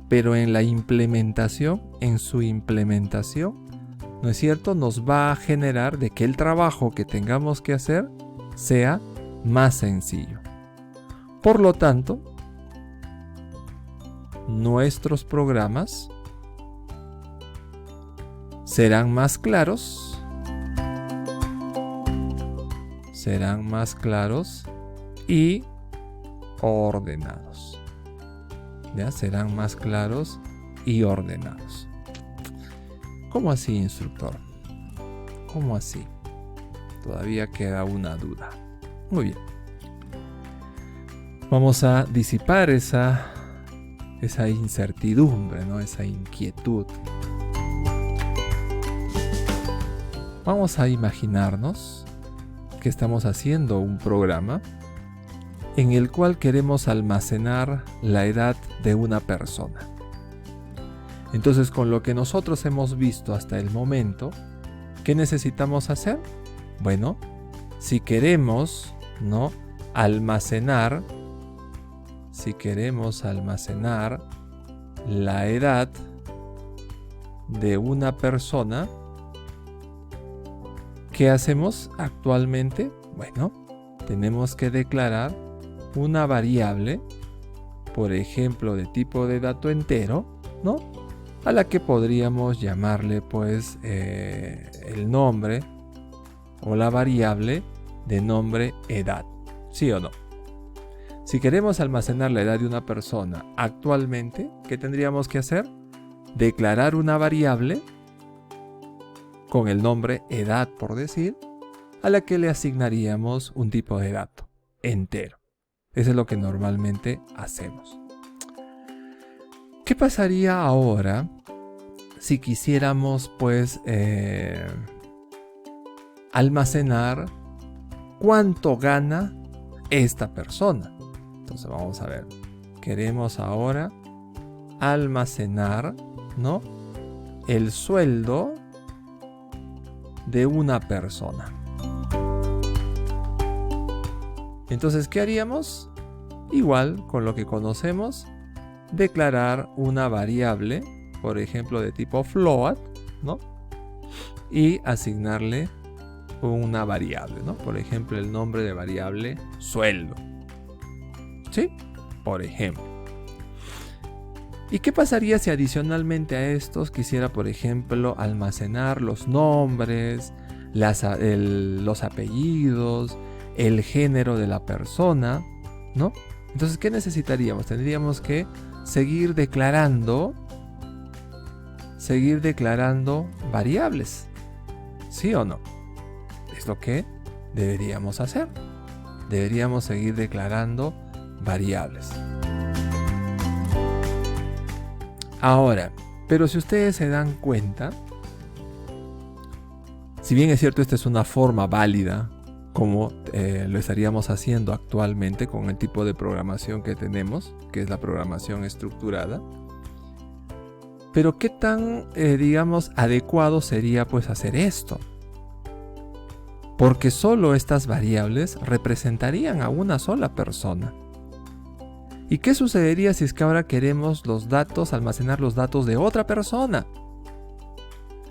pero en la implementación, en su implementación, ¿no es cierto?, nos va a generar de que el trabajo que tengamos que hacer sea más sencillo. Por lo tanto, nuestros programas serán más claros, y ordenados. ¿Ya? Serán más claros y ordenados. ¿Cómo así, instructor? ¿Cómo así? Todavía queda una duda. Muy bien. Vamos a disipar esa incertidumbre, ¿no? Esa inquietud. Vamos a imaginarnos que estamos haciendo un programa en el cual queremos almacenar la edad de una persona. Entonces, con lo que nosotros hemos visto hasta el momento, ¿qué necesitamos hacer? Bueno, si queremos, ¿no?, almacenar la edad de una persona, ¿qué hacemos actualmente? Bueno, tenemos que declarar una variable, por ejemplo, de tipo de dato entero, ¿no?, a la que podríamos llamarle pues el nombre o la variable de nombre edad, ¿sí o no? Si queremos almacenar la edad de una persona actualmente, ¿qué tendríamos que hacer? Declarar una variable con el nombre edad, por decir, a la que le asignaríamos un tipo de dato entero. Eso es lo que normalmente hacemos. ¿Qué pasaría ahora si quisiéramos pues almacenar cuánto gana esta persona? Entonces vamos a ver. Queremos ahora almacenar, ¿no?, el sueldo de una persona. Entonces, ¿qué haríamos? Igual, con lo que conocemos, declarar una variable, por ejemplo, de tipo float, ¿no?, y asignarle una variable, ¿no? Por ejemplo, el nombre de variable sueldo. ¿Sí? Por ejemplo. ¿Y qué pasaría si adicionalmente a estos quisiera, por ejemplo, almacenar los nombres, los apellidos, el género de la persona, ¿no? Entonces, ¿qué necesitaríamos? Tendríamos que seguir declarando variables, ¿sí o no? Es lo que deberíamos hacer. Deberíamos seguir declarando variables. Ahora, pero si ustedes se dan cuenta, si bien es cierto, esta es una forma válida, como lo estaríamos haciendo actualmente con el tipo de programación que tenemos, que es la programación estructurada, pero ¿qué tan, adecuado sería pues hacer esto? Porque solo estas variables representarían a una sola persona. ¿Y qué sucedería si es que ahora queremos almacenar los datos de otra persona?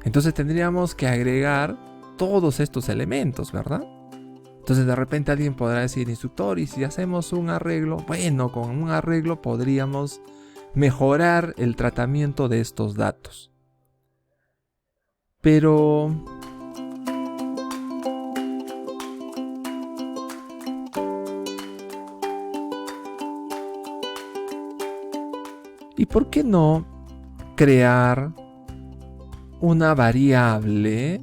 Entonces tendríamos que agregar todos estos elementos, ¿verdad? Entonces de repente alguien podrá decir, instructor, ¿y si hacemos un arreglo? Bueno, con un arreglo podríamos mejorar el tratamiento de estos datos. Pero ¿y por qué no crear una variable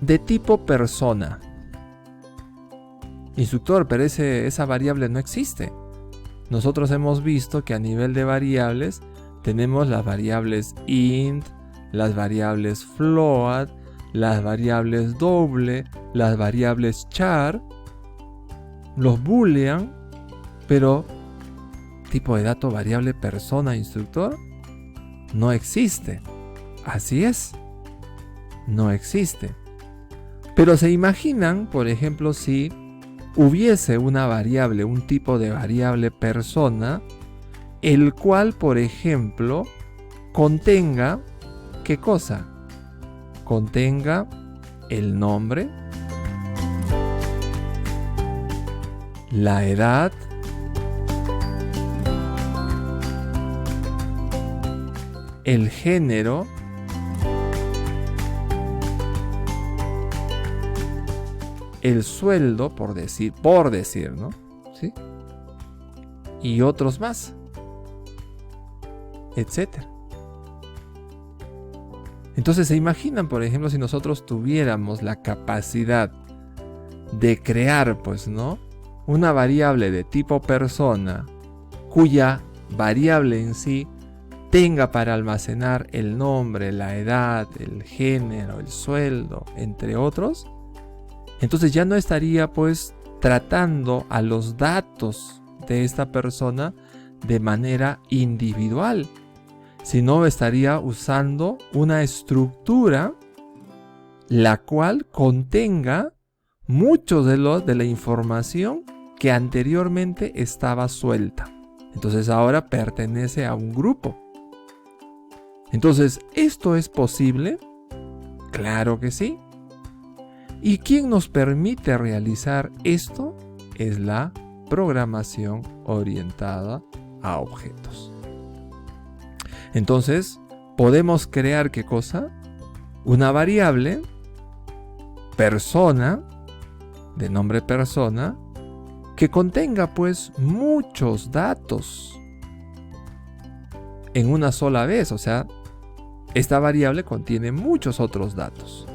de tipo persona? Instructor, pero esa variable no existe. Nosotros hemos visto que a nivel de variables tenemos las variables int, las variables float, las variables doble, las variables char, los boolean, pero tipo de dato variable persona, instructor, no existe. Así es, no existe. Pero se imaginan, por ejemplo, si hubiese una variable, un tipo de variable persona, el cual, por ejemplo, contenga, ¿qué cosa? Contenga el nombre, la edad, el género, el sueldo, por decir, ¿no? ¿Sí? Y otros más, etcétera. Entonces, ¿se imaginan, por ejemplo, si nosotros tuviéramos la capacidad de crear, pues, ¿no?, una variable de tipo persona, cuya variable en sí tenga para almacenar el nombre, la edad, el género, el sueldo, entre otros? Entonces ya no estaría, pues, tratando a los datos de esta persona de manera individual, sino estaría usando una estructura la cual contenga mucho de la información que anteriormente estaba suelta. Entonces ahora pertenece a un grupo. Entonces, ¿esto es posible? Claro que sí. ¿Y quién nos permite realizar esto? Es la programación orientada a objetos. Entonces, podemos crear, ¿qué cosa? Una variable persona, de nombre persona, que contenga, pues, muchos datos en una sola vez. O sea, esta variable contiene muchos otros datos.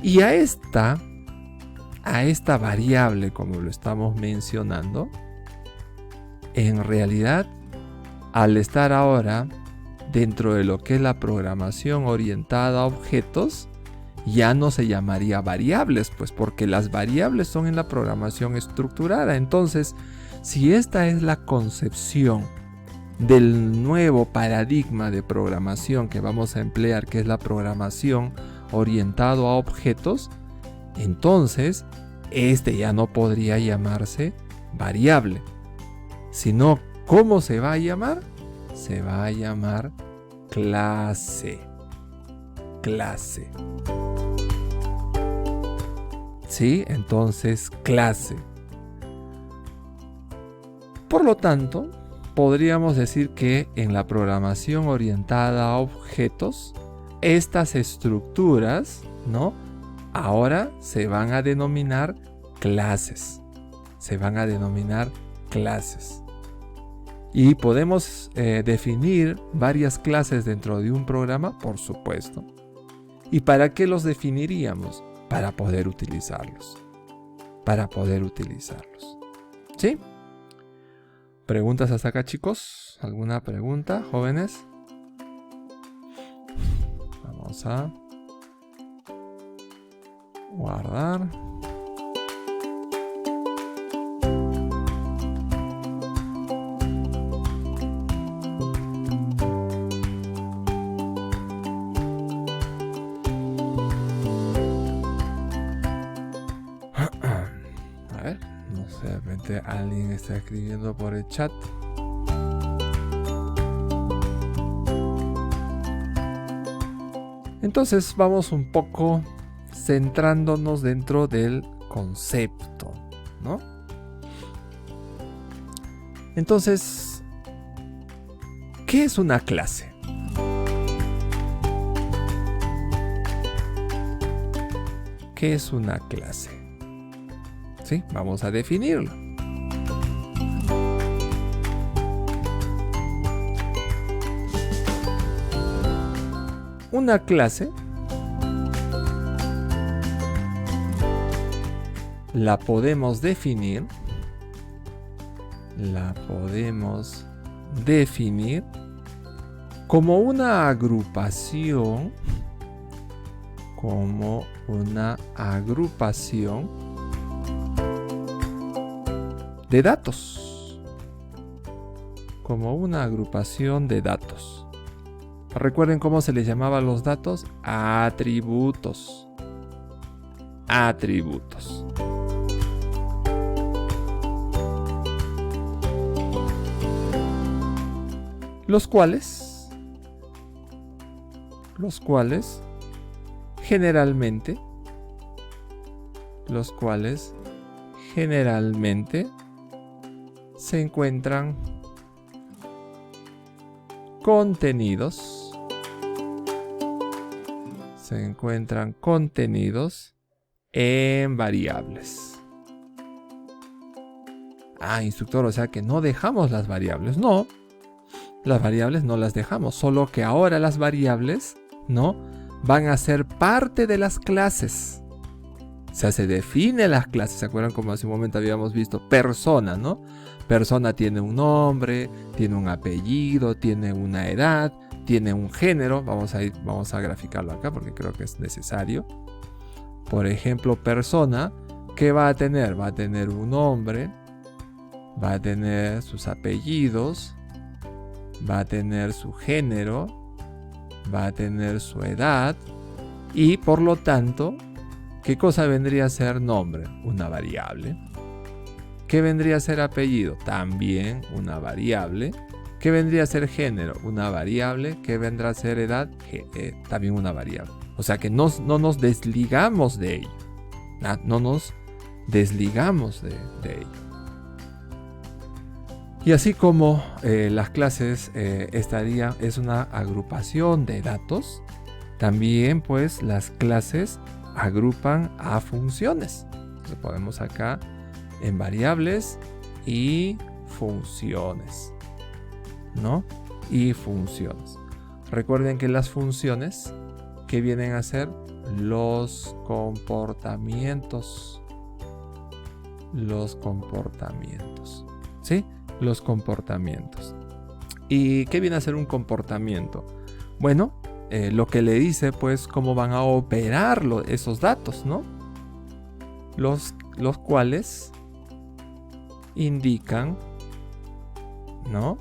Y a esta variable, como lo estamos mencionando, en realidad, al estar ahora dentro de lo que es la programación orientada a objetos, ya no se llamaría variables, pues, porque las variables son en la programación estructurada. Entonces, si esta es la concepción del nuevo paradigma de programación que vamos a emplear, que es la programación orientado a objetos, entonces este ya no podría llamarse variable, sino, ¿cómo se va a llamar? Se va a llamar clase. Clase. ¿Sí? Entonces, clase. Por lo tanto, podríamos decir que en la programación orientada a objetos, estas estructuras, ¿no?, ahora se van a denominar clases. Se van a denominar clases. ¿Y podemos definir varias clases dentro de un programa? Por supuesto. ¿Y para qué los definiríamos? Para poder utilizarlos. Para poder utilizarlos. ¿Sí? ¿Preguntas hasta acá, chicos? ¿Alguna pregunta, jóvenes? Vamos a guardar. A ver, no sé, de repente alguien está escribiendo por el chat. Entonces vamos un poco centrándonos dentro del concepto, ¿no? Entonces, ¿qué es una clase? ¿Qué es una clase? Sí, vamos a definirlo. Una clase la podemos definir como una agrupación de datos. Como una agrupación de datos. Recuerden cómo se les llamaba a los datos: atributos. atributos. Los cuales generalmente se encuentran contenidos en variables. Instructor, o sea que no dejamos las variables. No, las variables no las dejamos, solo que ahora las variables, ¿no?, van a ser parte de las clases. O sea, se define las clases. ¿Se acuerdan como hace un momento habíamos visto? Persona, ¿no? Persona tiene un nombre, tiene un apellido, tiene una edad, tiene un género. Vamos a graficarlo acá porque creo que es necesario. Por ejemplo, persona, ¿qué va a tener? Va a tener un nombre, va a tener sus apellidos, va a tener su género, va a tener su edad y por lo tanto, ¿qué cosa vendría a ser nombre? Una variable. ¿Qué vendría a ser apellido? También una variable. ¿Qué vendría a ser género? Una variable. ¿Qué vendrá a ser edad? También una variable. O sea que no nos desligamos de ello. No nos desligamos de ello. Y así como las clases es una agrupación de datos, también pues las clases agrupan a funciones. Entonces podemos acá en variables y funciones, ¿no? Y funciones. Recuerden que las funciones, ¿qué vienen a ser? Los comportamientos. ¿Sí? Los comportamientos. ¿Y qué viene a ser un comportamiento? Bueno, lo que le dice pues cómo van a operar esos datos, ¿no? Los cuales indican, ¿no?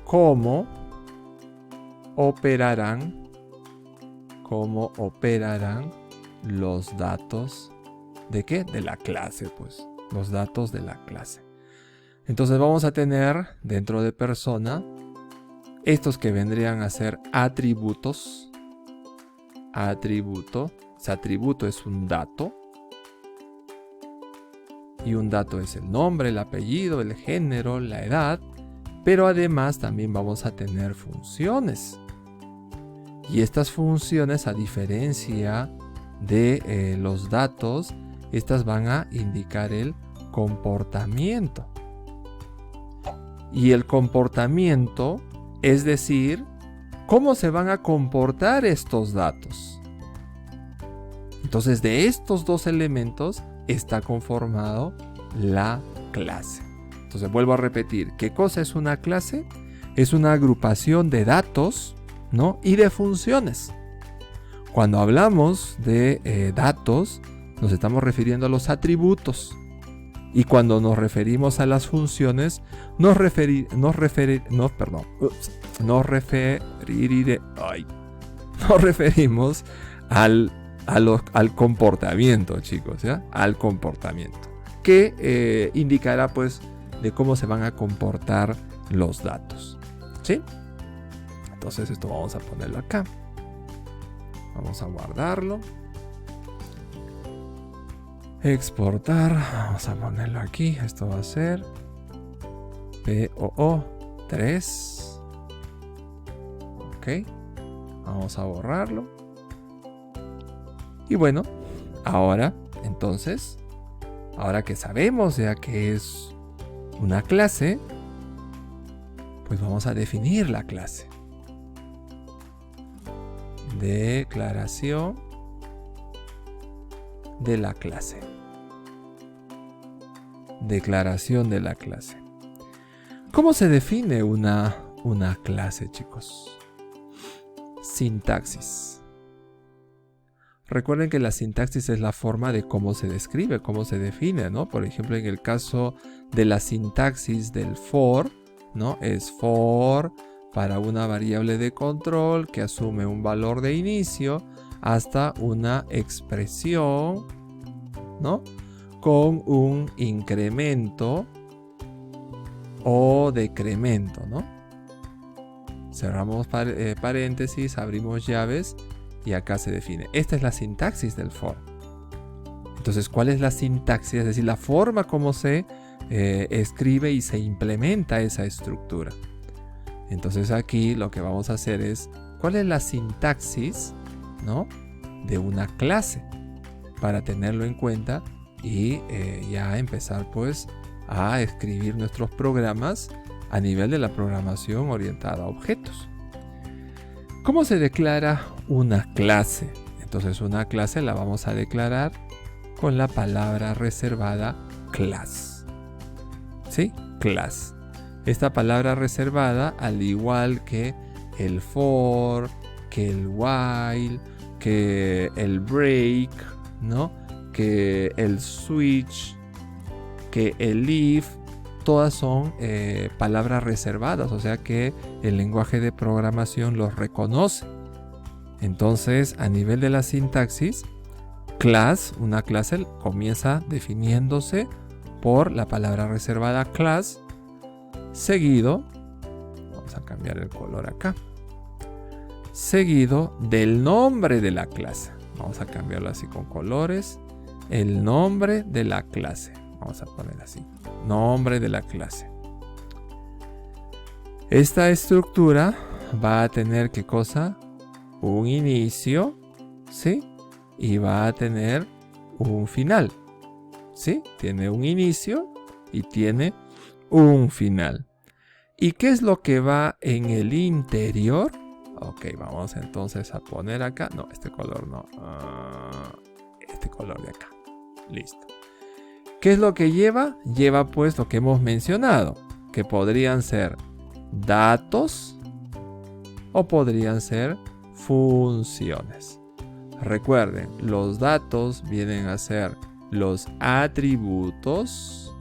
Cómo operarán los datos ¿de qué? De la clase, pues. Los datos de la clase. Entonces vamos a tener dentro de persona estos que vendrían a ser atributos. Atributo. O sea, atributo es un dato. Y un dato es el nombre, el apellido, el género, la edad. Pero además también vamos a tener funciones. Y estas funciones, a diferencia de los datos, estas van a indicar el comportamiento. Y el comportamiento, es decir, cómo se van a comportar estos datos. Entonces, de estos dos elementos está conformado la clase. Entonces, vuelvo a repetir, ¿qué cosa es una clase? Es una agrupación de datos, ¿no? Y de funciones. Cuando hablamos de datos, nos estamos refiriendo a los atributos. Y cuando nos referimos a las funciones, nos referimos al comportamiento, chicos, ¿ya? Al comportamiento. Que indicará, pues, de cómo se van a comportar los datos. ¿Sí? Entonces esto vamos a ponerlo acá. Vamos a guardarlo. Exportar. Vamos a ponerlo aquí. Esto va a ser POO3. Ok. Vamos a borrarlo. Y bueno, ahora, entonces, ahora que sabemos ya que es una clase, pues vamos a definir la clase. Declaración de la clase. Declaración de la clase. ¿Cómo se define una clase, chicos? Sintaxis. Recuerden que la sintaxis es la forma de cómo se describe, cómo se define, ¿no? Por ejemplo, en el caso de la sintaxis del for, ¿no? Es for para una variable de control que asume un valor de inicio, hasta una expresión, ¿no? Con un incremento o decremento, ¿no? Cerramos paréntesis, abrimos llaves y acá se define. Esta es la sintaxis del for. Entonces, ¿cuál es la sintaxis? Es decir, la forma como se escribe y se implementa esa estructura. Entonces aquí lo que vamos a hacer es, ¿cuál es la sintaxis, ¿no? de una clase? Para tenerlo en cuenta y ya empezar pues a escribir nuestros programas a nivel de la programación orientada a objetos. ¿Cómo se declara una clase? Entonces una clase la vamos a declarar con la palabra reservada class. ¿Sí? Class. Esta palabra reservada, al igual que el for, que el while, que el break, ¿no? que el switch, que el if, todas son palabras reservadas, o sea que el lenguaje de programación los reconoce. Entonces, a nivel de la sintaxis, class, una clase comienza definiéndose por la palabra reservada class, seguido, vamos a cambiar el color acá, seguido del nombre de la clase. Vamos a cambiarlo así con colores. El nombre de la clase. Vamos a poner así. Nombre de la clase. Esta estructura va a tener, ¿qué cosa? Un inicio, ¿sí? Y va a tener un final, ¿sí? Tiene un inicio y tiene un final. ¿Y qué es lo que va en el interior? Ok, vamos entonces a poner acá. No, este color no. Este color de acá. Listo. ¿Qué es lo que lleva? Lleva pues lo que hemos mencionado, que podrían ser datos o podrían ser funciones. Recuerden, los datos vienen a ser los atributos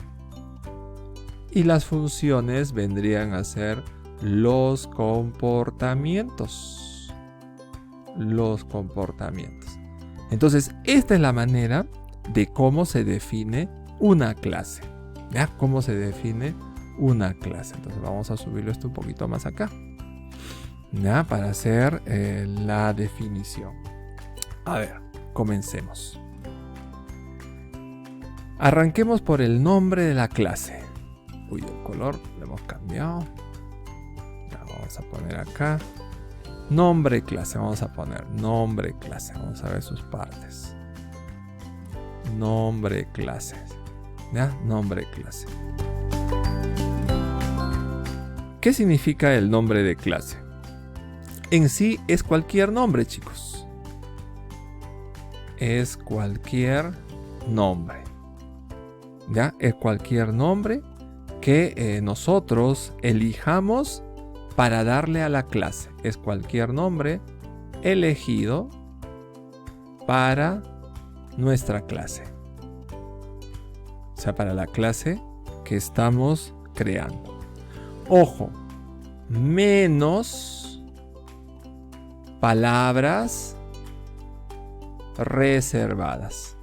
y las funciones vendrían a ser los comportamientos. Los comportamientos. Entonces, esta es la manera de cómo se define una clase. ¿Ya? ¿Cómo se define una clase? Entonces, vamos a subirlo esto un poquito más acá. ¿Ya? Para hacer la definición. A ver, comencemos. Arranquemos por el nombre de la clase. Uy, el color lo hemos cambiado. Ya, vamos a poner acá. Nombre clase, vamos a poner nombre clase. Vamos a ver sus partes. Nombre clase. ¿Ya? Nombre clase. ¿Qué significa el nombre de clase? En sí es cualquier nombre, chicos. Es cualquier nombre. ¿Ya? Es cualquier nombre que nosotros elijamos para darle a la clase. Es cualquier nombre elegido para nuestra clase. O sea, para la clase que estamos creando. Ojo, menos palabras reservadas.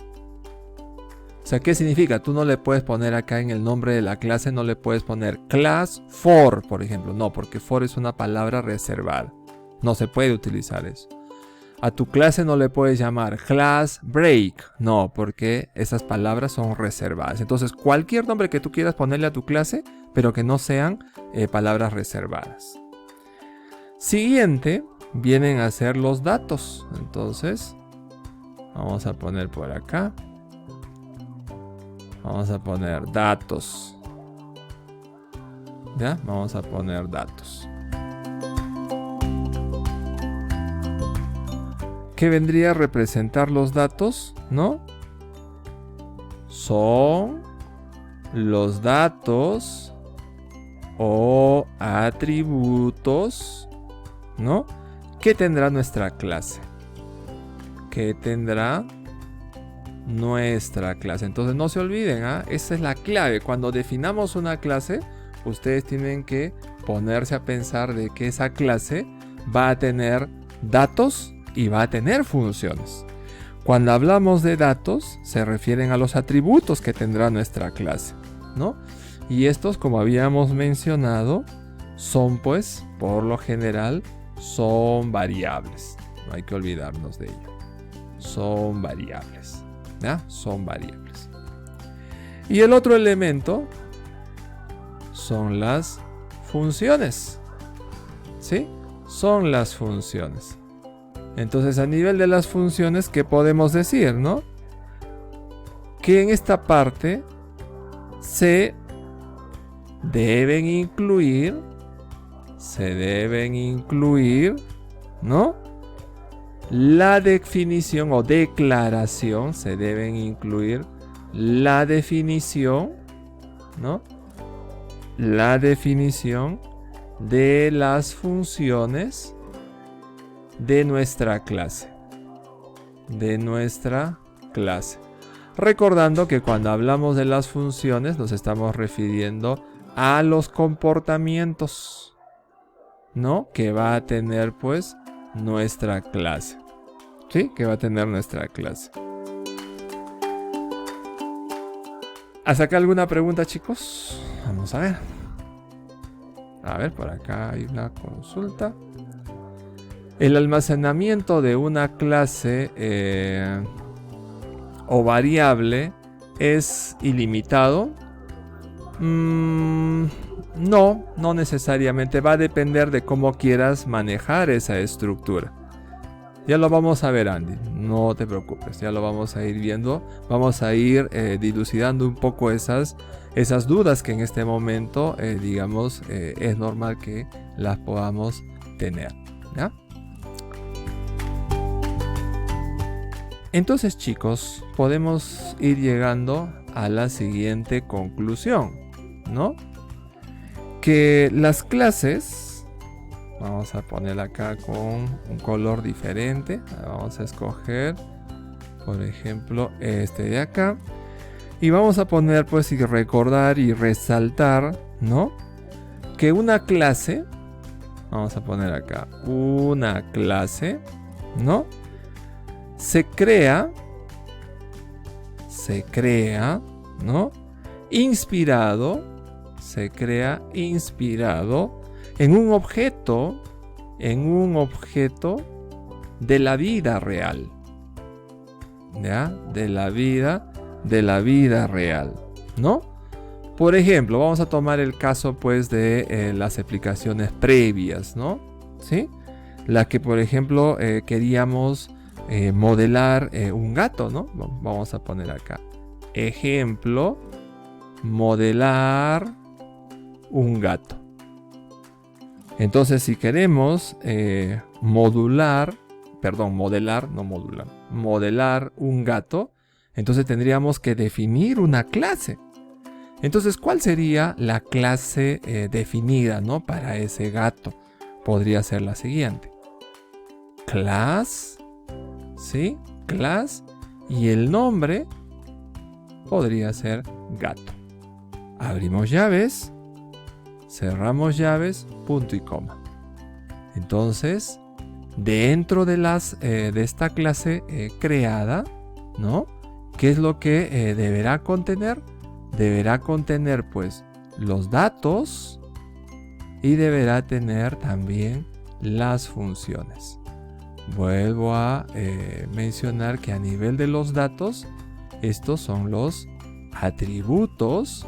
O sea, ¿qué significa? Tú no le puedes poner acá en el nombre de la clase, no le puedes poner class for, por ejemplo. No, porque for es una palabra reservada. No se puede utilizar eso. A tu clase no le puedes llamar class break. No, porque esas palabras son reservadas. Entonces, cualquier nombre que tú quieras ponerle a tu clase, pero que no sean palabras reservadas. Siguiente, vienen a ser los datos. Entonces, vamos a poner por acá. Vamos a poner datos. ¿Ya? Vamos a poner datos. ¿Qué vendría a representar los datos? ¿No? Son los datos o atributos, ¿no? ¿Qué tendrá nuestra clase? ¿Qué tendrá nuestra clase? Entonces no se olviden, esa es la clave. Cuando definamos una clase, ustedes tienen que ponerse a pensar de que esa clase va a tener datos y va a tener funciones. Cuando hablamos de datos, se refieren a los atributos que tendrá nuestra clase, ¿no? Y estos, como habíamos mencionado, son pues, por lo general, son variables. No hay que olvidarnos de ello. Son variables, ¿ya? Son variables. Y el otro elemento son las funciones, ¿sí? Son las funciones. Entonces, a nivel de las funciones, ¿qué podemos decir, no? Que en esta parte se deben incluir, ¿no? La definición o declaración, se deben incluir la definición, ¿no? La definición de las funciones de nuestra clase. Recordando que cuando hablamos de las funciones nos estamos refiriendo a los comportamientos, ¿no? Que va a tener pues nuestra clase. ¿Sí? Que va a tener nuestra clase. ¿Hasta acá alguna pregunta, chicos? Vamos a ver. A ver, por acá hay una consulta. El almacenamiento de una clase o variable es ilimitado. No necesariamente. Va a depender de cómo quieras manejar esa estructura. Ya lo vamos a ver, Andy. No te preocupes. Ya lo vamos a ir viendo. Vamos a ir dilucidando un poco esas dudas que en este momento, es normal que las podamos tener, ¿ya? Entonces, chicos, podemos ir llegando a la siguiente conclusión, ¿no? Que las clases, vamos a poner acá con un color diferente. Vamos a escoger, por ejemplo, este de acá. Y vamos a poner, pues, y recordar y resaltar, ¿no? Que una clase, vamos a poner acá, una clase, ¿no? Se crea, ¿no? Se crea inspirado en un objeto de la vida real, ¿ya? De la vida real, ¿no? Por ejemplo, vamos a tomar el caso, pues, de las aplicaciones previas, ¿no? ¿Sí? La que, por ejemplo, queríamos modelar un gato, ¿no? Vamos a poner acá. Ejemplo, modelar un gato. Entonces, si queremos modelar un gato, entonces tendríamos que definir una clase. Entonces, ¿cuál sería la clase definida, ¿no? Para ese gato? Podría ser la siguiente. Class, ¿sí? Class, y el nombre podría ser gato. Abrimos llaves, cerramos llaves, punto y coma. Entonces, dentro de esta clase creada, ¿no? ¿Qué es lo que deberá contener? Deberá contener, pues, los datos y deberá tener también las funciones. Vuelvo a mencionar que a nivel de los datos, estos son los atributos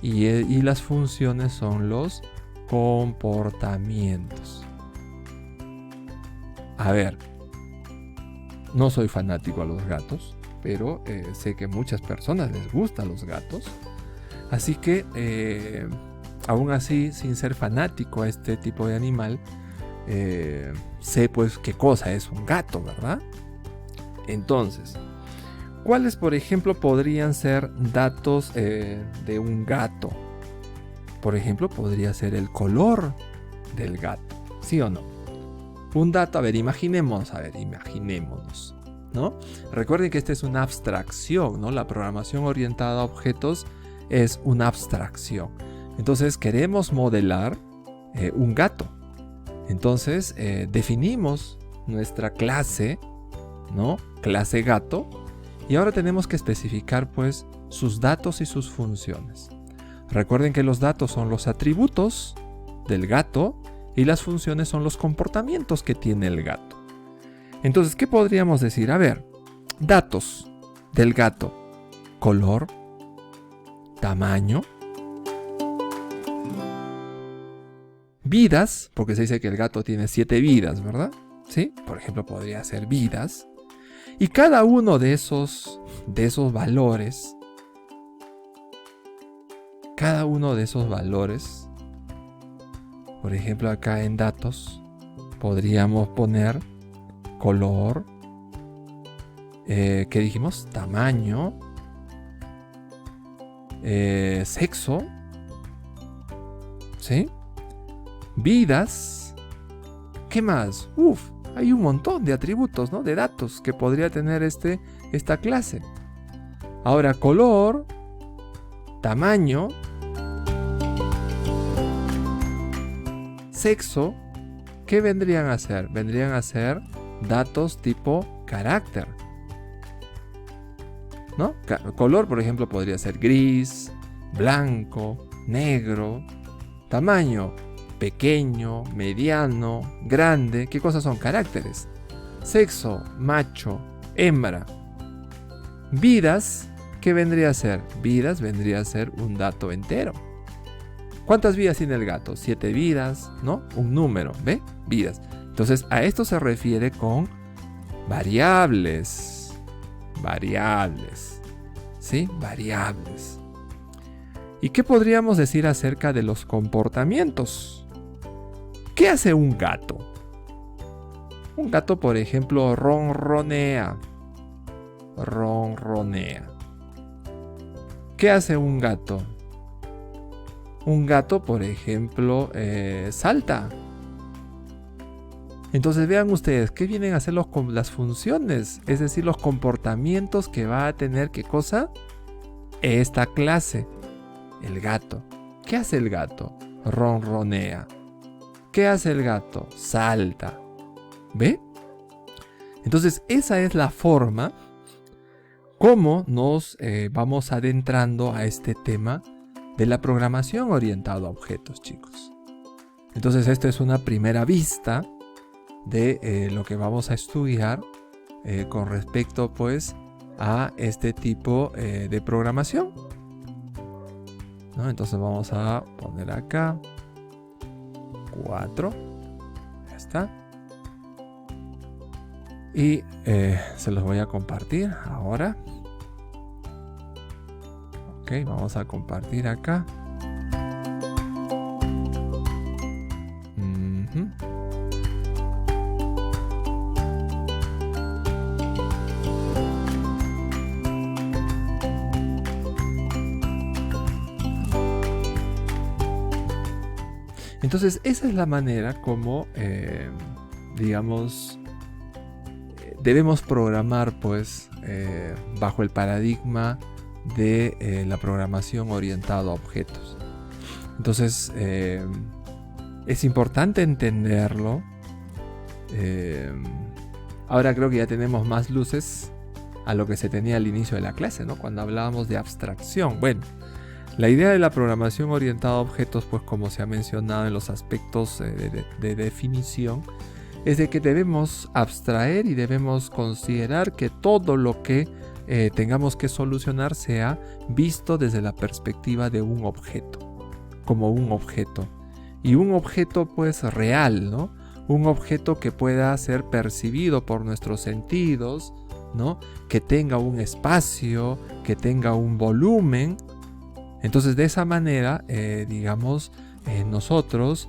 y las funciones son los comportamientos. A ver, no soy fanático a los gatos, pero sé que muchas personas les gustan los gatos. Así que, aún así, sin ser fanático a este tipo de animal, sé pues qué cosa es un gato, ¿verdad? Entonces, ¿cuáles, por ejemplo, podrían ser datos de un gato? Por ejemplo, podría ser el color del gato, ¿sí o no? Un dato, imaginémonos, ¿no? Recuerden que esta es una abstracción, ¿no? La programación orientada a objetos es una abstracción. Entonces, queremos modelar un gato. Entonces, definimos nuestra clase, ¿no? Clase gato. Y ahora tenemos que especificar pues sus datos y sus funciones. Recuerden que los datos son los atributos del gato y las funciones son los comportamientos que tiene el gato. Entonces, ¿qué podríamos decir? A ver, datos del gato: color, tamaño, vidas, porque se dice que el gato tiene 7 vidas, ¿verdad? ¿Sí? Por ejemplo, podría ser vidas. Y cada uno de esos valores, por ejemplo, acá en datos, podríamos poner color, ¿qué dijimos? Tamaño, sexo, ¿sí? Vidas, ¿qué más? Hay un montón de atributos, ¿no? De datos que podría tener esta clase. Ahora, color, tamaño, sexo, ¿qué vendrían a ser? Vendrían a ser datos tipo carácter, ¿no? Color, por ejemplo, podría ser gris, blanco, negro. Tamaño: pequeño, mediano, grande. ¿Qué cosas son? Caracteres. Sexo: macho, hembra. Vidas, ¿qué vendría a ser? Vidas vendría a ser un dato entero. ¿Cuántas vidas tiene el gato? 7 vidas, ¿no? Un número, ¿ve? Vidas. Entonces, a esto se refiere con variables. Variables. ¿Sí? Variables. ¿Y qué podríamos decir acerca de los comportamientos? ¿Qué hace un gato? Un gato, por ejemplo, ronronea. Ronronea. ¿Qué hace un gato? Un gato, por ejemplo, salta. Entonces vean ustedes, ¿qué vienen a hacer las funciones? Es decir, los comportamientos que va a tener, ¿qué cosa? Esta clase, el gato. ¿Qué hace el gato? Ronronea. ¿Qué hace el gato? Salta. ¿Ve? Entonces esa es la forma como nos vamos adentrando a este tema de la programación orientada a objetos, chicos. Entonces esta es una primera vista de lo que vamos a estudiar con respecto pues a este tipo de programación, ¿no? Entonces vamos a poner acá 4, ya está, y se los voy a compartir ahora. Ok, vamos a compartir acá. Entonces esa es la manera como, digamos, debemos programar pues bajo el paradigma de la programación orientada a objetos. Entonces es importante entenderlo. Ahora creo que ya tenemos más luces a lo que se tenía al inicio de la clase, ¿no? Cuando hablábamos de abstracción. Bueno, la idea de la programación orientada a objetos, pues como se ha mencionado en los aspectos de definición, es de que debemos abstraer y debemos considerar que todo lo que tengamos que solucionar sea visto desde la perspectiva de un objeto, como un objeto. Y un objeto pues real, ¿no? Un objeto que pueda ser percibido por nuestros sentidos, ¿no? Que tenga un espacio, que tenga un volumen. Entonces de esa manera, digamos, nosotros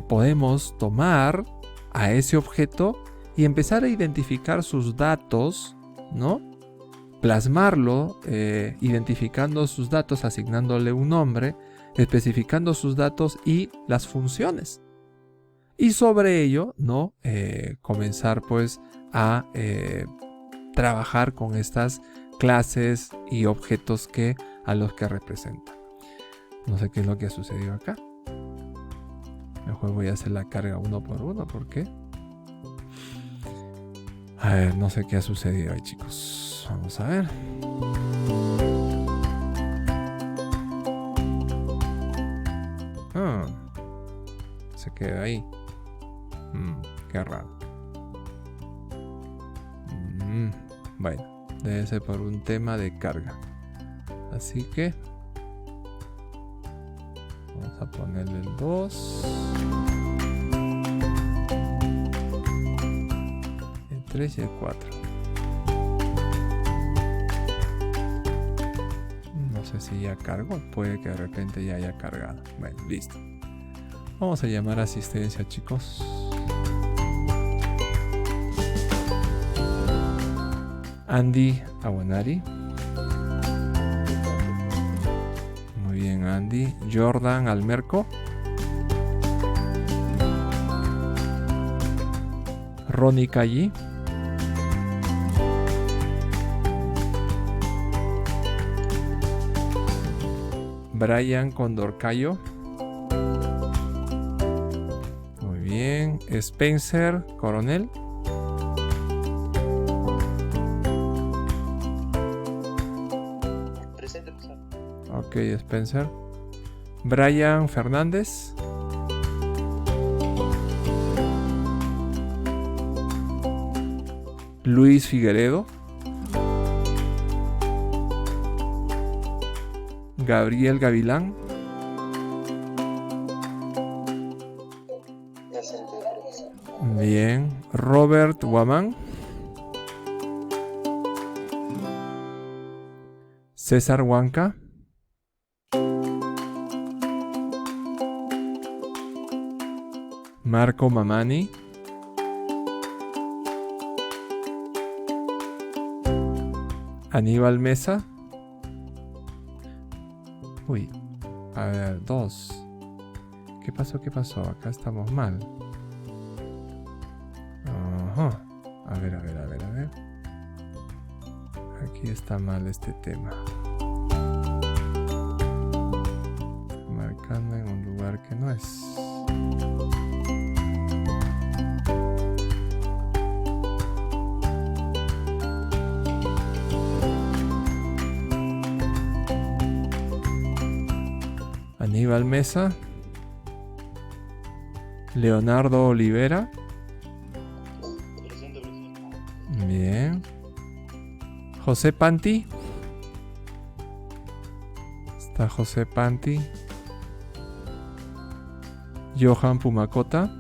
podemos tomar a ese objeto y empezar a identificar sus datos, ¿no? Plasmarlo, identificando sus datos, asignándole un nombre, especificando sus datos y las funciones. Y sobre ello, ¿no? Comenzar pues a trabajar con estas clases y objetos a los que representan. No sé qué es lo que ha sucedido acá. Mejor voy a hacer la carga uno por uno. ¿Por qué? A ver, no sé qué ha sucedido ahí, chicos. Vamos a ver. Se queda ahí. Qué raro. Bueno, debe ser por un tema de carga. Así que vamos a ponerle el 2, el 3 y el 4. No sé si ya cargó, puede que de repente ya haya cargado. Bueno, listo. Vamos a llamar a asistencia, chicos. Andy Aguanari. Muy bien, Andy. Jordan Almerco. Ronnie Calli. Brian Condorcayo. Muy bien. Spencer Coronel. Presente, profesor. Ok, Spencer. Brian Fernández. Luis Figueredo. Gabriel Gavilán. Presente, profesor. Bien. Robert Guamán. César Huanca. Marco Mamani. Aníbal Mesa. Uy, a ver, 2. ¿Qué pasó? ¿Qué pasó? Acá estamos mal. Ajá. A ver. Aquí está mal este tema. Marcando en un lugar que no es. Aníbal Mesa. Leonardo Olivera. Presente, profesor. Bien. José Panti. Está José Panti. Johan Pumacota.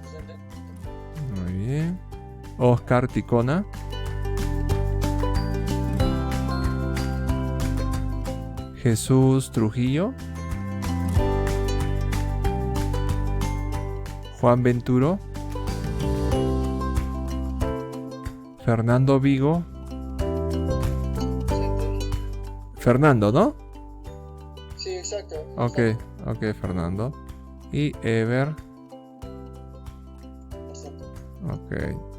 Presente. Muy bien. Oscar Ticona. Jesús Trujillo. Juan Venturo. Fernando Vigo. Presente. Fernando, ¿no? Sí, exacto. Ok, Fernando. Y Ever. Presente. Ok,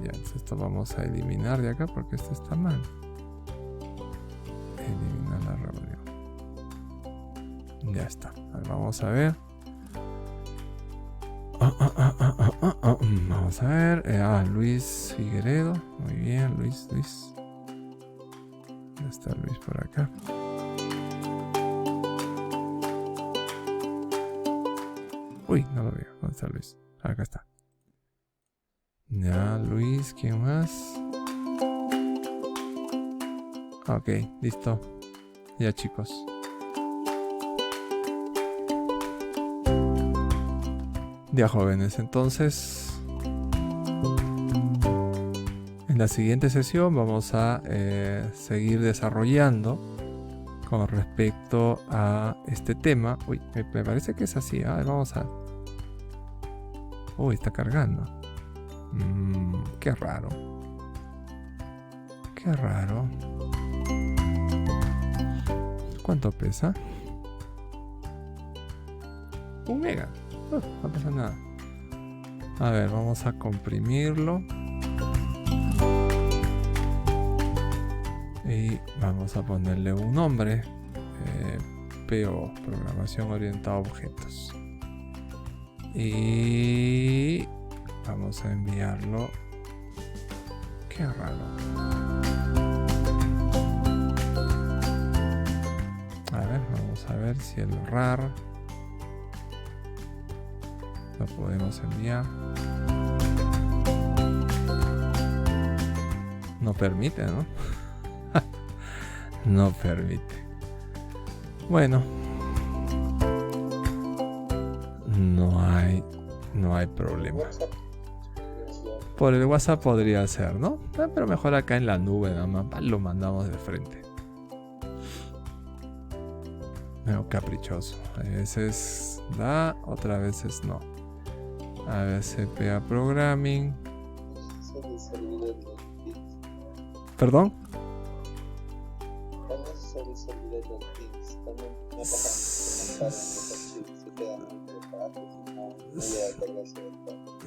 ya, entonces esto vamos a eliminar de acá porque esto está mal. Eliminar la reunión. Ya está. Vamos a ver. Vamos a ver. Luis Figueredo. Muy bien, Luis. ¿Dónde está Luis por acá? Uy, no lo veo. ¿Dónde está Luis? Acá está. Ya, Luis. ¿Quién más? Ok, listo. Ya, chicos. Ya, jóvenes, entonces en la siguiente sesión vamos a seguir desarrollando con respecto a este tema. Uy, me parece que es así. Vamos a... Uy, está cargando. Qué raro. Qué raro. ¿Cuánto pesa? 1 mega. No pasa nada. A ver, vamos a comprimirlo. Y vamos a ponerle un nombre. PO, Programación Orientada a Objetos. Y vamos a enviarlo Qué raro. A ver, vamos a ver si el RAR lo podemos enviar. No permite, ¿no? No permite. Bueno, no hay problema. Por el WhatsApp podría ser, ¿no? Pero mejor acá en la nube, nada más lo mandamos de frente. Medio caprichoso. A veces da, otras veces no. A ver, CPA Programming. ¿Perdón?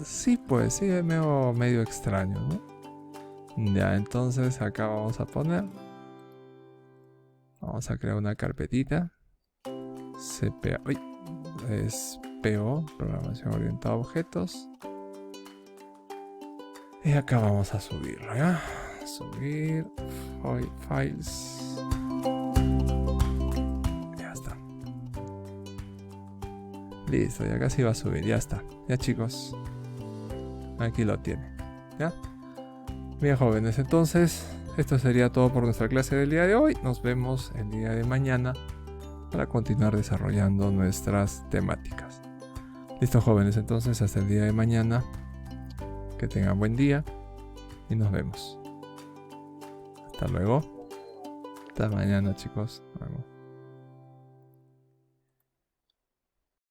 Sí, pues sí, es medio extraño, ¿no? Ya, entonces acá vamos a poner. Vamos a crear una carpetita. CPA. Uy, es PO, Programación Orientada a Objetos. Y acá vamos a subirlo, ¿ya? Subir. Files. Ya está. Listo, ya casi va a subir, ya está. Ya, chicos. Aquí lo tiene. ¿Ya? Bien, jóvenes, entonces esto sería todo por nuestra clase del día de hoy. Nos vemos el día de mañana para continuar desarrollando nuestras temáticas. Listo, jóvenes, entonces hasta el día de mañana. Que tengan buen día y nos vemos. Hasta luego. Hasta mañana, chicos. Nos vemos.